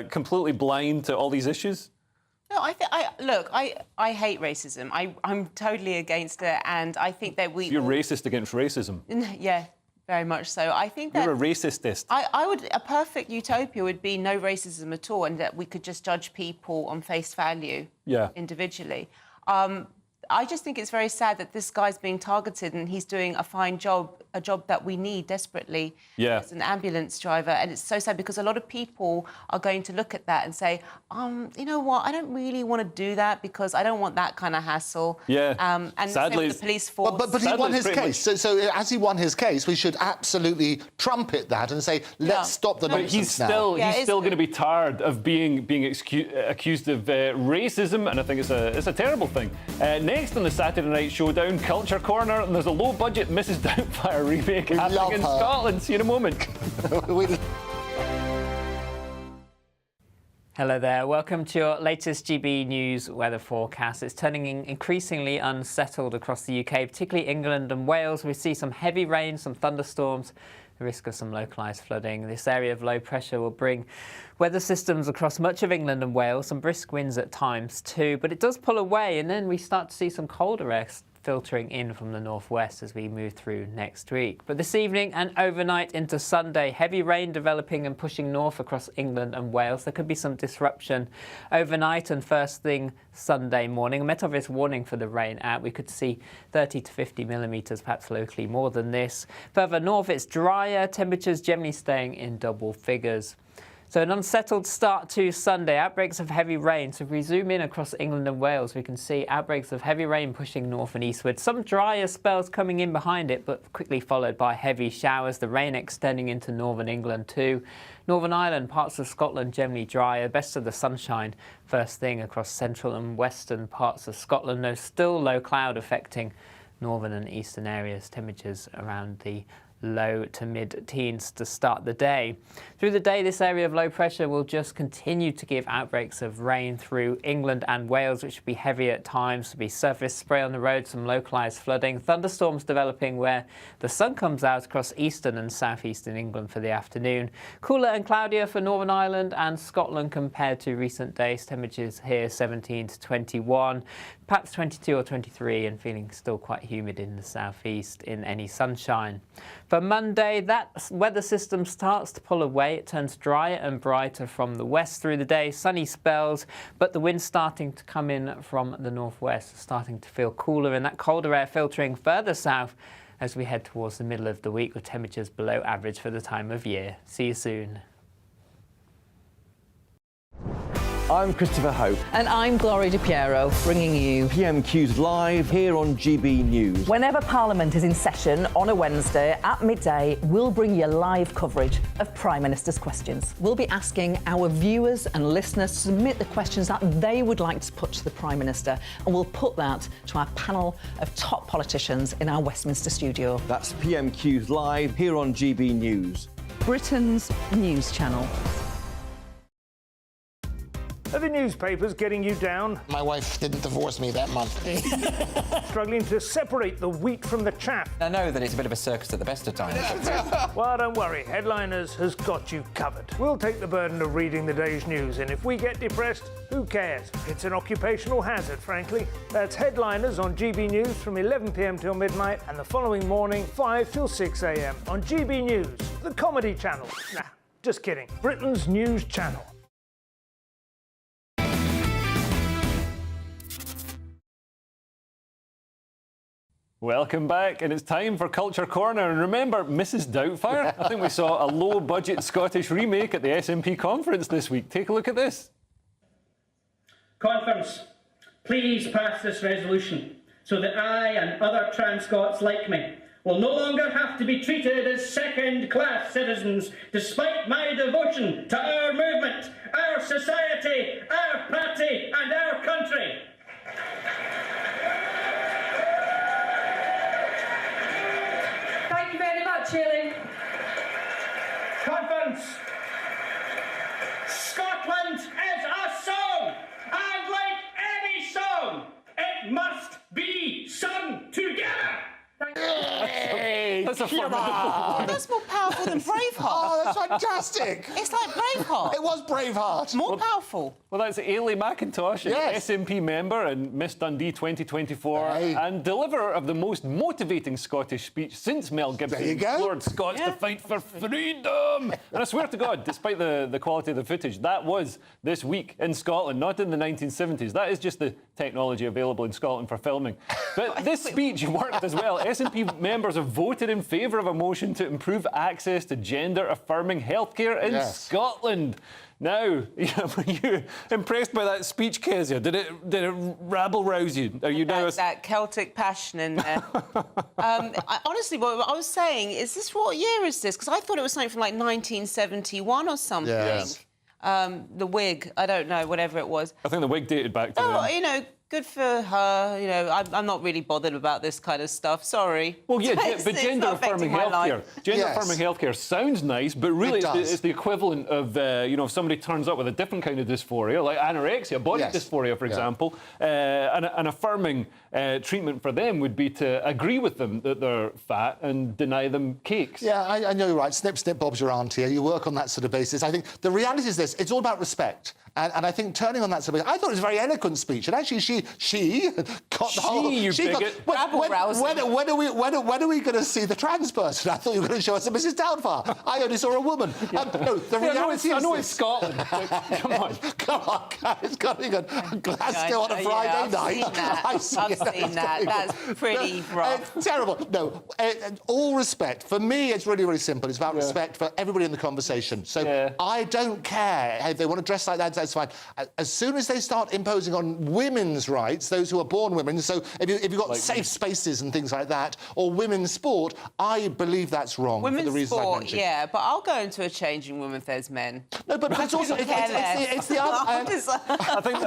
completely blind to all these issues? No, I hate racism. I'm totally against it, and I think that You're racist against racism. Yeah, very much so. I think that you're a racistist. A perfect utopia would be no racism at all, and that we could just judge people on face value, individually. I just think it's very sad that this guy's being targeted and he's doing a fine job, a job that we need desperately as an ambulance driver. And it's so sad because a lot of people are going to look at that and say, you know what, I don't really want to do that because I don't want that kind of hassle. And sadly, the police force. But he won his case. So as he won his case, we should absolutely trumpet that and say, let's stop the nonsense he's now. still going to be tired of being accused of racism, and I think it's a terrible thing. Next on the Saturday Night Showdown, Culture Corner, and there's a low-budget Mrs. Doubtfire remake happening in Scotland. See you in a moment. Hello there. Welcome to your latest GB News weather forecast. It's turning increasingly unsettled across the UK, particularly England and Wales. We see some heavy rain, some thunderstorms, the risk of some localised flooding. This area of low pressure will bring weather systems across much of England and Wales, some brisk winds at times too, but it does pull away, and then we start to see some colder air filtering in from the northwest as we move through next week. But this evening and overnight into Sunday, heavy rain developing and pushing north across England and Wales. There could be some disruption overnight and first thing Sunday morning. A Met Office warning for the rain out. We could see 30 to 50 millimetres, perhaps locally more than this. Further north, it's drier, temperatures generally staying in double figures. So an unsettled start to Sunday, outbreaks of heavy rain. So if we zoom in across England and Wales, we can see outbreaks of heavy rain pushing north and eastward. Some drier spells coming in behind it, but quickly followed by heavy showers. The rain extending into northern England too. Northern Ireland, parts of Scotland generally drier. Best of the sunshine first thing across central and western parts of Scotland. There's still low cloud affecting northern and eastern areas. Temperatures around the low to mid-teens to start the day. Through the day, this area of low pressure will just continue to give outbreaks of rain through England and Wales, which will be heavy at times. There'll be surface spray on the road, some localised flooding. Thunderstorms developing where the sun comes out across eastern and southeastern England for the afternoon. Cooler and cloudier for Northern Ireland and Scotland compared to recent days. Temperatures here 17 to 21, perhaps 22 or 23, and feeling still quite humid in the southeast in any sunshine. For Monday, that weather system starts to pull away. It turns drier and brighter from the west through the day. Sunny spells, but the wind starting to come in from the northwest, starting to feel cooler, and that colder air filtering further south as we head towards the middle of the week with temperatures below average for the time of year. See you soon. I'm Christopher Hope. And I'm Gloria Di Piero, bringing you PMQ's live here on GB News. Whenever Parliament is in session on a Wednesday at midday, we'll bring you live coverage of Prime Minister's questions. We'll be asking our viewers and listeners to submit the questions that they would like to put to the Prime Minister, and we'll put that to our panel of top politicians in our Westminster studio. That's PMQ's live here on GB News, Britain's news channel. Are the newspapers getting you down? My wife didn't divorce me that month. Struggling to separate the wheat from the chaff? I know that it's a bit of a circus at the best of times. Well, don't worry. Headliners has got you covered. We'll take the burden of reading the day's news, and if we get depressed, who cares? It's an occupational hazard, frankly. That's Headliners on GB News from 11 p.m. till midnight, and the following morning, 5 till 6 a.m. on GB News, the comedy channel. Nah, just kidding. Britain's news channel. Welcome back, and it's time for Culture Corner. And remember, Mrs. Doubtfire? I think we saw a low-budget Scottish remake at the SNP conference this week. Take a look at this. Conference, please pass this resolution so that I and other trans Scots like me will no longer have to be treated as second-class citizens, despite my devotion to our movement, our society, our party and our country. Thank you very much, Haley. Conference. Scotland is a song, and like any song, it must be sung together. That's a Oh, that's more powerful than Braveheart. Oh, that's fantastic. It's like Braveheart. It was Braveheart. More powerful. Well, that's Ailey McIntosh, Yes. SNP member and Miss Dundee 2024, and deliverer of the most motivating Scottish speech since Mel Gibson implored Scots to fight for freedom. And I swear to God, despite the quality of the footage, that was this week in Scotland, not in the 1970s. That is just the technology available in Scotland for filming. But this speech worked as well. SNP members have voted in favour of a motion to improve access to gender-affirming healthcare in Scotland. Now, were you impressed by that speech, Kezia? Did it rabble-rouse you? Are you now that Celtic passion in there? Honestly, what I was saying is, what year is this? Because I thought it was something from like 1971 or something. Yes. The wig, I don't know, whatever it was. I think the wig dated back to then. You know, good for her. You know, I'm not really bothered about this kind of stuff. Sorry. Well, yeah, but gender-affirming healthcare. Gender-affirming healthcare sounds nice, but really it's the equivalent of, if somebody turns up with a different kind of dysphoria, like anorexia, body dysphoria, for example, an affirming treatment for them would be to agree with them that they're fat and deny them cakes. Yeah, I know you're right. Snip, snip, Bob's your auntie. You work on that sort of basis. I think the reality is this. It's all about respect. And I think turning on that sort of... I thought it was a very eloquent speech. And actually, she got the whole... You bigot. When are we going to see the trans person? I thought you were going to show us a Mrs. Doubtfire. I only saw a woman. No, the reality is... I know it's Scotland. Come on. Come on, guys. Got a Glasgow on a Friday night. I've seen that. That's pretty rough. Terrible. No, all respect. For me, it's really, really simple. It's about respect for everybody in the conversation. So I don't care if they want to dress like that. That's fine. As soon as they start imposing on women's rights, those who are born women, so if you've got safe spaces and things like that, or women's sport, I believe that's wrong for the reasons I mentioned. Yeah, but I'll go into a changing room if there's men. No, but that's also... It's the other... I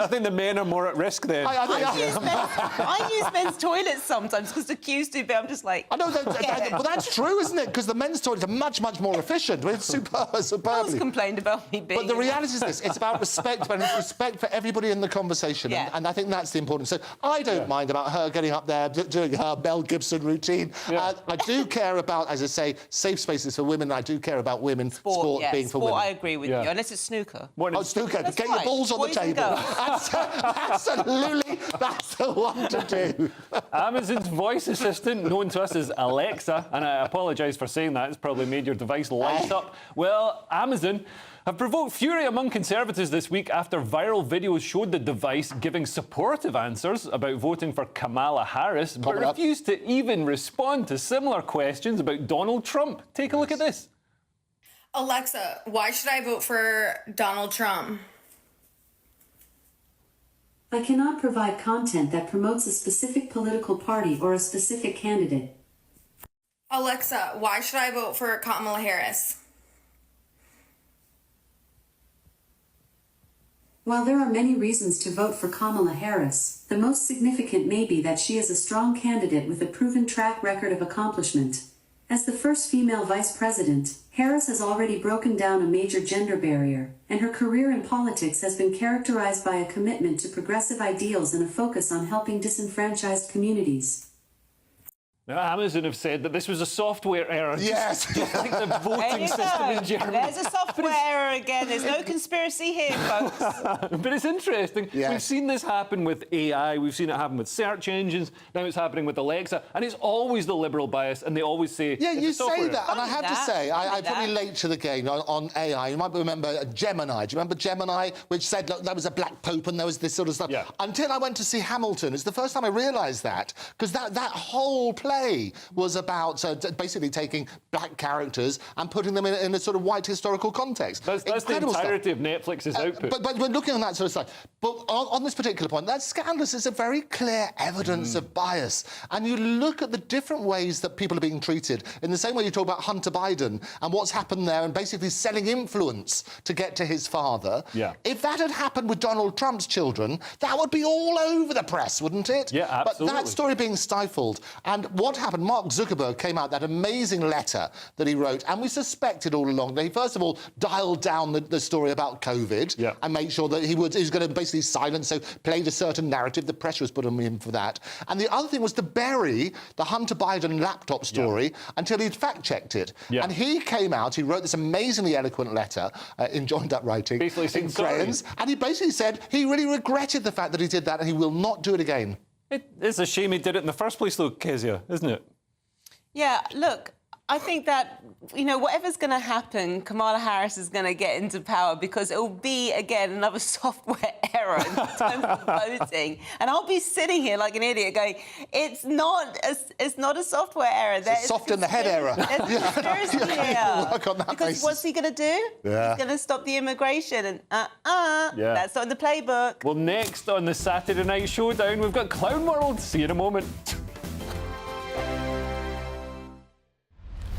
think the men are more at risk then. I use men's toilets sometimes because the queues do, but I'm just like... I know, but that's true, isn't it? Because the men's toilets are much, much more efficient. It's superbly. No one's complained about me being... But the reality is this. It's about respect, and it's respect for everybody in the conversation. And I think that's the important. So I don't mind about her getting up there, doing her Mel Gibson routine. I do care about, as I say, safe spaces for women. I do care about women's sport being for women. I agree with you, unless it's snooker. Oh, snooker. Get your balls on the table. Absolutely, that's the one to do. Amazon's voice assistant, known to us as Alexa, and I apologise for saying that, it's probably made your device light up. Well, Amazon have provoked fury among Conservatives this week after viral videos showed the device giving supportive answers about voting for Kamala Harris, but refused to even respond to similar questions about Donald Trump. Take a look at this. Alexa, why should I vote for Donald Trump? I cannot provide content that promotes a specific political party or a specific candidate. Alexa, why should I vote for Kamala Harris? While there are many reasons to vote for Kamala Harris, the most significant may be that she is a strong candidate with a proven track record of accomplishment. As the first female vice president, Harris has already broken down a major gender barrier, and her career in politics has been characterized by a commitment to progressive ideals and a focus on helping disenfranchised communities. Now, Amazon have said that this was a software error. Yes. Just like the voting system in Germany. There's a software error again. There's no conspiracy here, folks. But it's interesting. Yes. We've seen this happen with AI. We've seen it happen with search engines. Now it's happening with Alexa. And it's always the liberal bias. And they always say... Yeah, you say that. And I have to say, I'm probably late to the game on AI. You might remember Gemini. Do you remember Gemini, which said, look, there was a black pope and there was this sort of stuff? Yeah. Until I went to see Hamilton. It's the first time I realised that. Because that whole play was about basically taking black characters and putting them in a sort of white historical context. That's the entirety of Netflix's output. But we're looking on that sort of stuff. But on this particular point, that's scandalous. It's a very clear evidence of bias. And you look at the different ways that people are being treated. In the same way you talk about Hunter Biden and what's happened there and basically selling influence to get to his father. Yeah. If that had happened with Donald Trump's children, that would be all over the press, wouldn't it? Yeah, absolutely. But that story being stifled. And what happened? Mark Zuckerberg came out, that amazing letter that he wrote, and we suspected all along that he, first of all, dialed down the story about COVID and made sure that he was going to basically silence, so played a certain narrative. The pressure was put on him for that. And the other thing was to bury the Hunter Biden laptop story until he'd fact-checked it. Yeah. And he came out, he wrote this amazingly eloquent letter in joined-up writing in crayons, and he basically said he really regretted the fact that he did that and he will not do it again. It's a shame he did it in the first place, though, Kezia, isn't it? Yeah, look, I think that, you know, whatever's going to happen, Kamala Harris is going to get into power because it will be, again, another software error in terms of voting. And I'll be sitting here like an idiot going, it's not a software error. It's a soft in the head error. There's a conspiracy here. Work on that because basis. what's he going to do? Yeah. He's going to stop the immigration. And that's not in the playbook. Well, next on the Saturday Night Showdown, we've got Clown World. See you in a moment.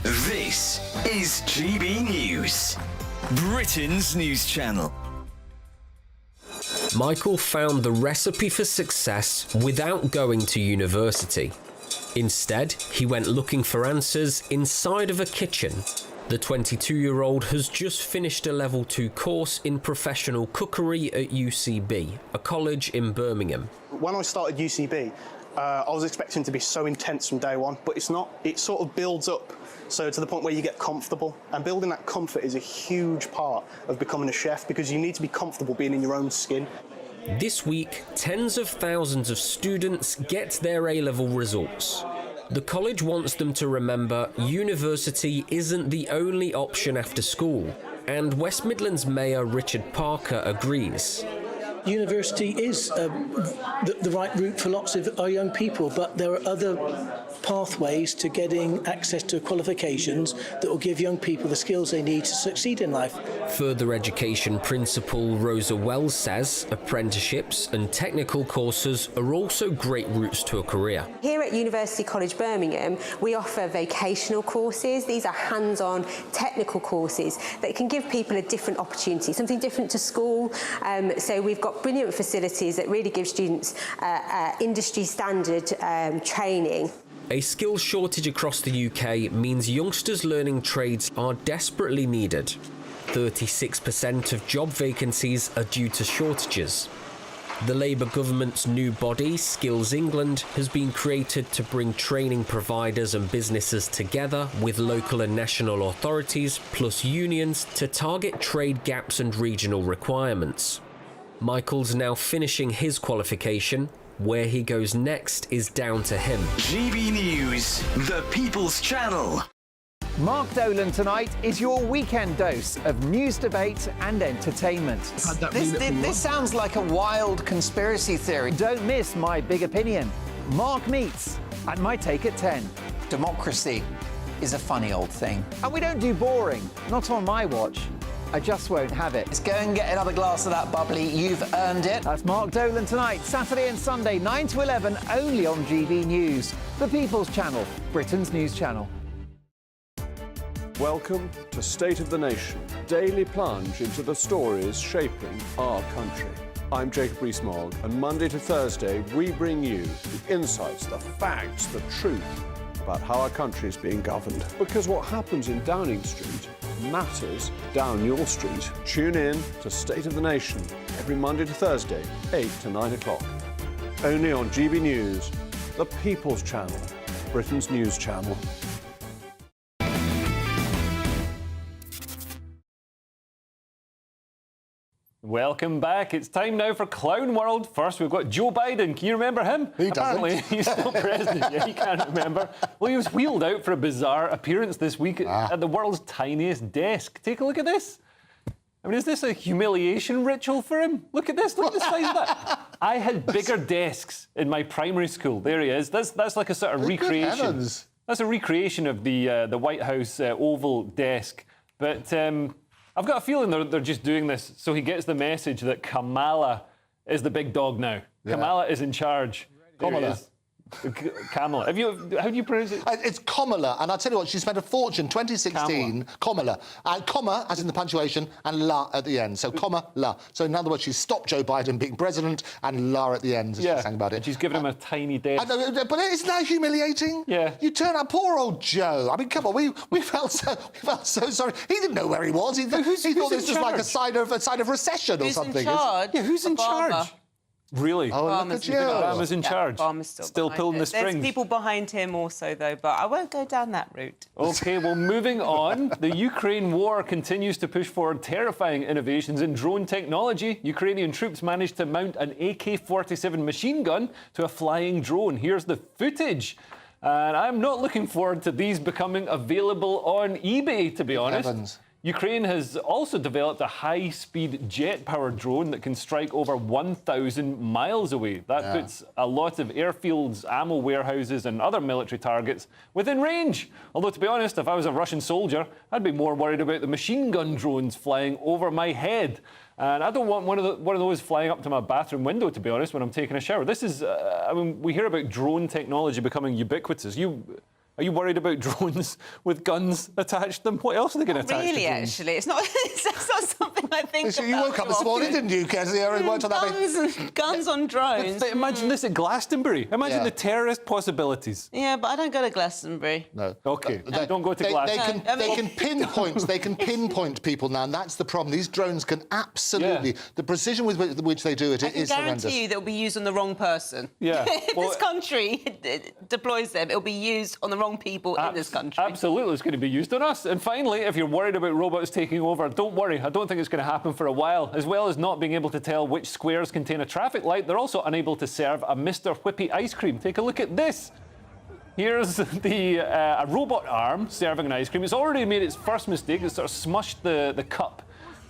This is GB News, Britain's news channel. Michael found the recipe for success without going to university. Instead, he went looking for answers inside of a kitchen. The 22-year-old has just finished a level 2 course in professional cookery at UCB, a college in Birmingham. When I started UCB, I was expecting to be so intense from day one, but it's not. It sort of builds up, so to the point where you get comfortable. And building that comfort is a huge part of becoming a chef, because you need to be comfortable being in your own skin. This week, tens of thousands of students get their A-level results. The college wants them to remember university isn't the only option after school, and West Midlands Mayor Richard Parker agrees. University is the right route for lots of our young people, but there are other pathways to getting access to qualifications that will give young people the skills they need to succeed in life. Further education principal Rosa Wells says apprenticeships and technical courses are also great routes to a career. Here at University College Birmingham, we offer vocational courses. These are hands-on technical courses that can give people a different opportunity, something different to school. So we've got brilliant facilities that really give students industry standard training. A skills shortage across the UK means youngsters learning trades are desperately needed. 36% of job vacancies are due to shortages. The Labour government's new body, Skills England, has been created to bring training providers and businesses together with local and national authorities plus unions to target trade gaps and regional requirements. Michael's now finishing his qualification. Where he goes next is down to him. GB News, the People's Channel. Mark Dolan tonight is your weekend dose of news, debate and entertainment. This sounds like a wild conspiracy theory. Don't miss My Big Opinion. Mark meets at My Take at 10. Democracy is a funny old thing. And we don't do boring, not on my watch. I just won't have it. Let's go and get another glass of that bubbly. You've earned it. That's Mark Dolan tonight, Saturday and Sunday, 9 to 11, only on GB News, the People's Channel, Britain's news channel. Welcome to State of the Nation, daily plunge into the stories shaping our country. I'm Jacob Rees-Mogg, and Monday to Thursday we bring you the insights, the facts, the truth about how our country is being governed. Because what happens in Downing Street matters down your street. Tune in to State of the Nation every Monday to Thursday, 8 to 9 o'clock. Only on GB News, the People's Channel, Britain's news channel. Welcome back. It's time now for Clown World. First, we've got Joe Biden. Can you remember him? Apparently, he's still president. Yeah, he can't remember. Well, he was wheeled out for a bizarre appearance this week at the world's tiniest desk. Take a look at this. I mean, is this a humiliation ritual for him? Look at this. Look at the size of that. I had bigger desks in my primary school. There he is. That's like a sort of recreation. That's a recreation of the White House Oval desk. But I've got a feeling they're just doing this so he gets the message that Kamala is the big dog now. Yeah. Kamala is in charge. Kamala. Kamala. How do you pronounce it? It's Kamala, and I'll tell you what, she spent a fortune, 2016, Kamala. Comma, as in the punctuation, and la at the end. So, comma, la. So, in other words, she stopped Joe Biden being president, and la at the end, as she sang about it. And she's given him a tiny desk. But isn't that humiliating? Yeah. You turn up, poor old Joe. I mean, come on, we felt so sorry. He didn't know where he was. He thought this was like a sign of recession or something. Who's in charge? Yeah, who's in charge? Really? Oh, look at you. Obama's in charge. Obama's still pulling the strings. There's people behind him also, though, but I won't go down that route. OK, well, moving on. The Ukraine war continues to push forward terrifying innovations in drone technology. Ukrainian troops managed to mount an AK-47 machine gun to a flying drone. Here's the footage. And I'm not looking forward to these becoming available on eBay, to be honest. Heavens. Ukraine has also developed a high-speed jet-powered drone that can strike over 1,000 miles away. That puts a lot of airfields, ammo warehouses and other military targets within range. Although, to be honest, if I was a Russian soldier, I'd be more worried about the machine gun drones flying over my head. And I don't want one of those flying up to my bathroom window, to be honest, when I'm taking a shower. This is, I mean, we hear about drone technology becoming ubiquitous. Are you worried about drones with guns attached to them? What else are they going to attach to drones? Really, actually. It's not something I think about. You woke up this morning, didn't you, Kezia? Guns on drones. Imagine this at Glastonbury. Imagine the terrorist possibilities. Yeah, but I don't go to Glastonbury. No. OK, don't go to Glastonbury. They can pinpoint people now, and that's the problem. These drones can absolutely... The precision with which they do it is horrendous. I can guarantee you they'll be used on the wrong person. Yeah. If this country deploys them, it'll be used on the wrong people in this country. Absolutely, it's going to be used on us. And finally, if you're worried about robots taking over, don't worry. I don't think it's going to happen for a while. As well as not being able to tell which squares contain a traffic light, they're also unable to serve a Mr. Whippy ice cream. Take a look at this. Here's a robot arm serving an ice cream. It's already made its first mistake. It's sort of smushed the cup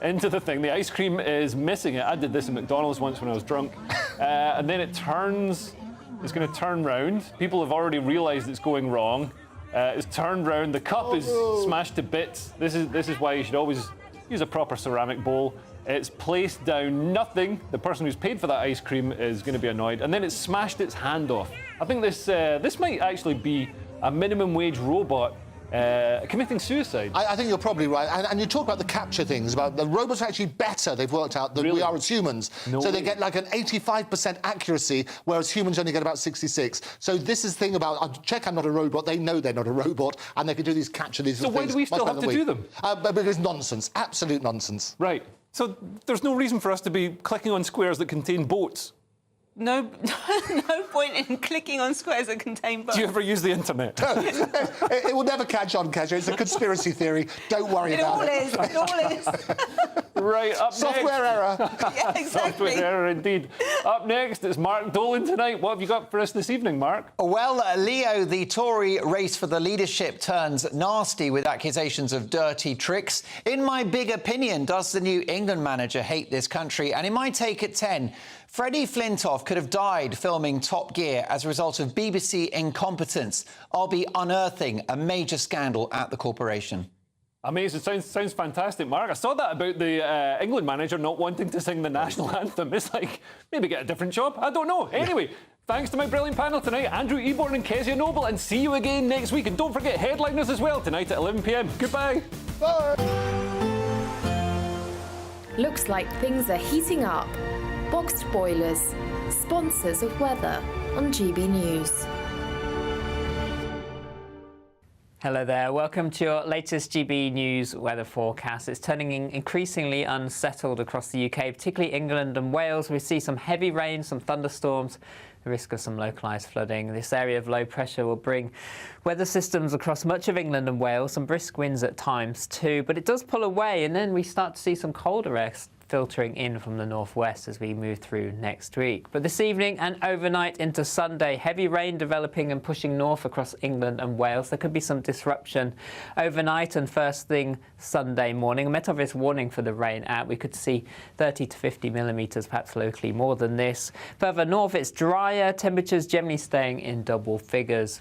into the thing. The ice cream is missing it. I did this at McDonald's once when I was drunk. And then it turns... It's going to turn round. People have already realised it's going wrong. It's turned round. The cup is smashed to bits. This is why you should always use a proper ceramic bowl. It's placed down. Nothing. The person who's paid for that ice cream is going to be annoyed. And then it's smashed its hand off. I think this might actually be a minimum wage robot committing suicide. I think you're probably right. And you talk about the capture things, about the robots are actually better, they've worked out, than we are as humans. So they get like an 85% accuracy, whereas humans only get about 66. So this is the thing about, check I'm not a robot, they know they're not a robot, and they can do these capture these things. So why do we still have to do them? Because nonsense, absolute nonsense. Right. So there's no reason for us to be clicking on squares that contain boats. No point in clicking on squares that contain boats. Do you ever use the internet? It will never catch on, Kezia. It's a conspiracy theory. Don't worry about it. It all is. Right, up Software error. Yeah, exactly. Software error, indeed. Up next, it's Mark Dolan tonight. What have you got for us this evening, Mark? Well, Leo, the Tory race for the leadership turns nasty with accusations of dirty tricks. In my big opinion, does the new England manager hate this country? And in my take at 10, Freddie Flintoff could have died filming Top Gear as a result of BBC incompetence. I'll be unearthing a major scandal at the corporation. Amazing. Sounds fantastic, Mark. I saw that about the England manager not wanting to sing the national anthem. It's like, maybe get a different job. I don't know. Anyway, thanks to my brilliant panel tonight, Andrew Eborn and Kezia Noble, and see you again next week. And don't forget headliners as well tonight at 11 p.m. Goodbye. Bye. Looks like things are heating up. Boxed boilers, sponsors of weather on GB News. Hello there, welcome to your latest GB News weather forecast. It's turning increasingly unsettled across the UK, particularly England and Wales. We see some heavy rain, some thunderstorms, the risk of some localised flooding. This area of low pressure will bring weather systems across much of England and Wales, some brisk winds at times too, but it does pull away, and then we start to see some colder air filtering in from the northwest as we move through next week. But this evening and overnight into Sunday, heavy rain developing and pushing north across England and Wales. There could be some disruption overnight and first thing Sunday morning. A Met Office warning for the rain out. We could see 30 to 50 millimetres, perhaps locally more than this. Further north, it's drier, temperatures generally staying in double figures.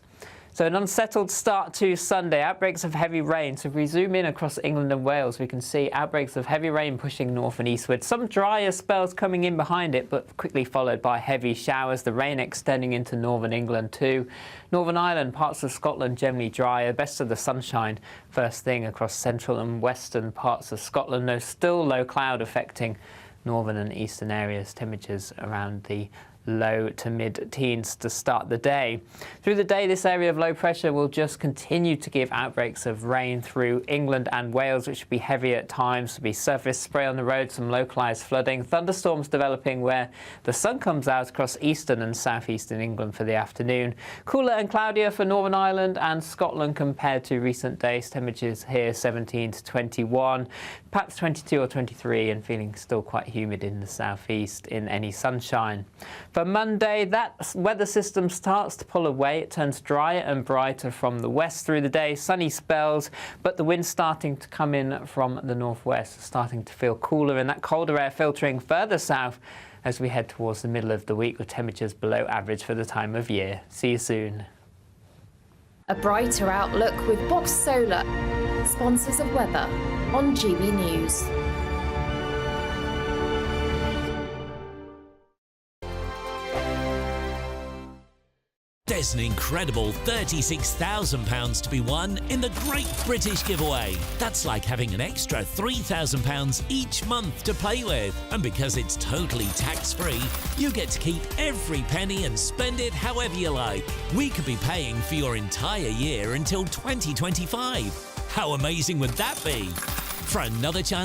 So an unsettled start to Sunday. Outbreaks of heavy rain. So if we zoom in across England and Wales, we can see outbreaks of heavy rain pushing north and eastward. Some drier spells coming in behind it, but quickly followed by heavy showers. The rain extending into northern England too. Northern Ireland, parts of Scotland generally drier. Best of the sunshine first thing across central and western parts of Scotland. Though still low cloud affecting northern and eastern areas. Temperatures around the low to mid-teens to start the day. Through the day, this area of low pressure will just continue to give outbreaks of rain through England and Wales, which will be heavy at times. There'll be surface spray on the road, some localised flooding. Thunderstorms developing where the sun comes out across eastern and southeastern England for the afternoon. Cooler and cloudier for Northern Ireland and Scotland compared to recent days. Temperatures here 17 to 21, perhaps 22 or 23, and feeling still quite humid in the southeast in any sunshine. For Monday, that weather system starts to pull away. It turns drier and brighter from the west through the day, sunny spells, but the wind's starting to come in from the northwest, starting to feel cooler, and that colder air filtering further south as we head towards the middle of the week with temperatures below average for the time of year. See you soon. A brighter outlook with Box Solar, sponsors of weather on GB News. There's an incredible £36,000 to be won in the Great British Giveaway. That's like having an extra £3,000 each month to play with. And because it's totally tax-free, you get to keep every penny and spend it however you like. We could be paying for your entire year until 2025. How amazing would that be? For another chance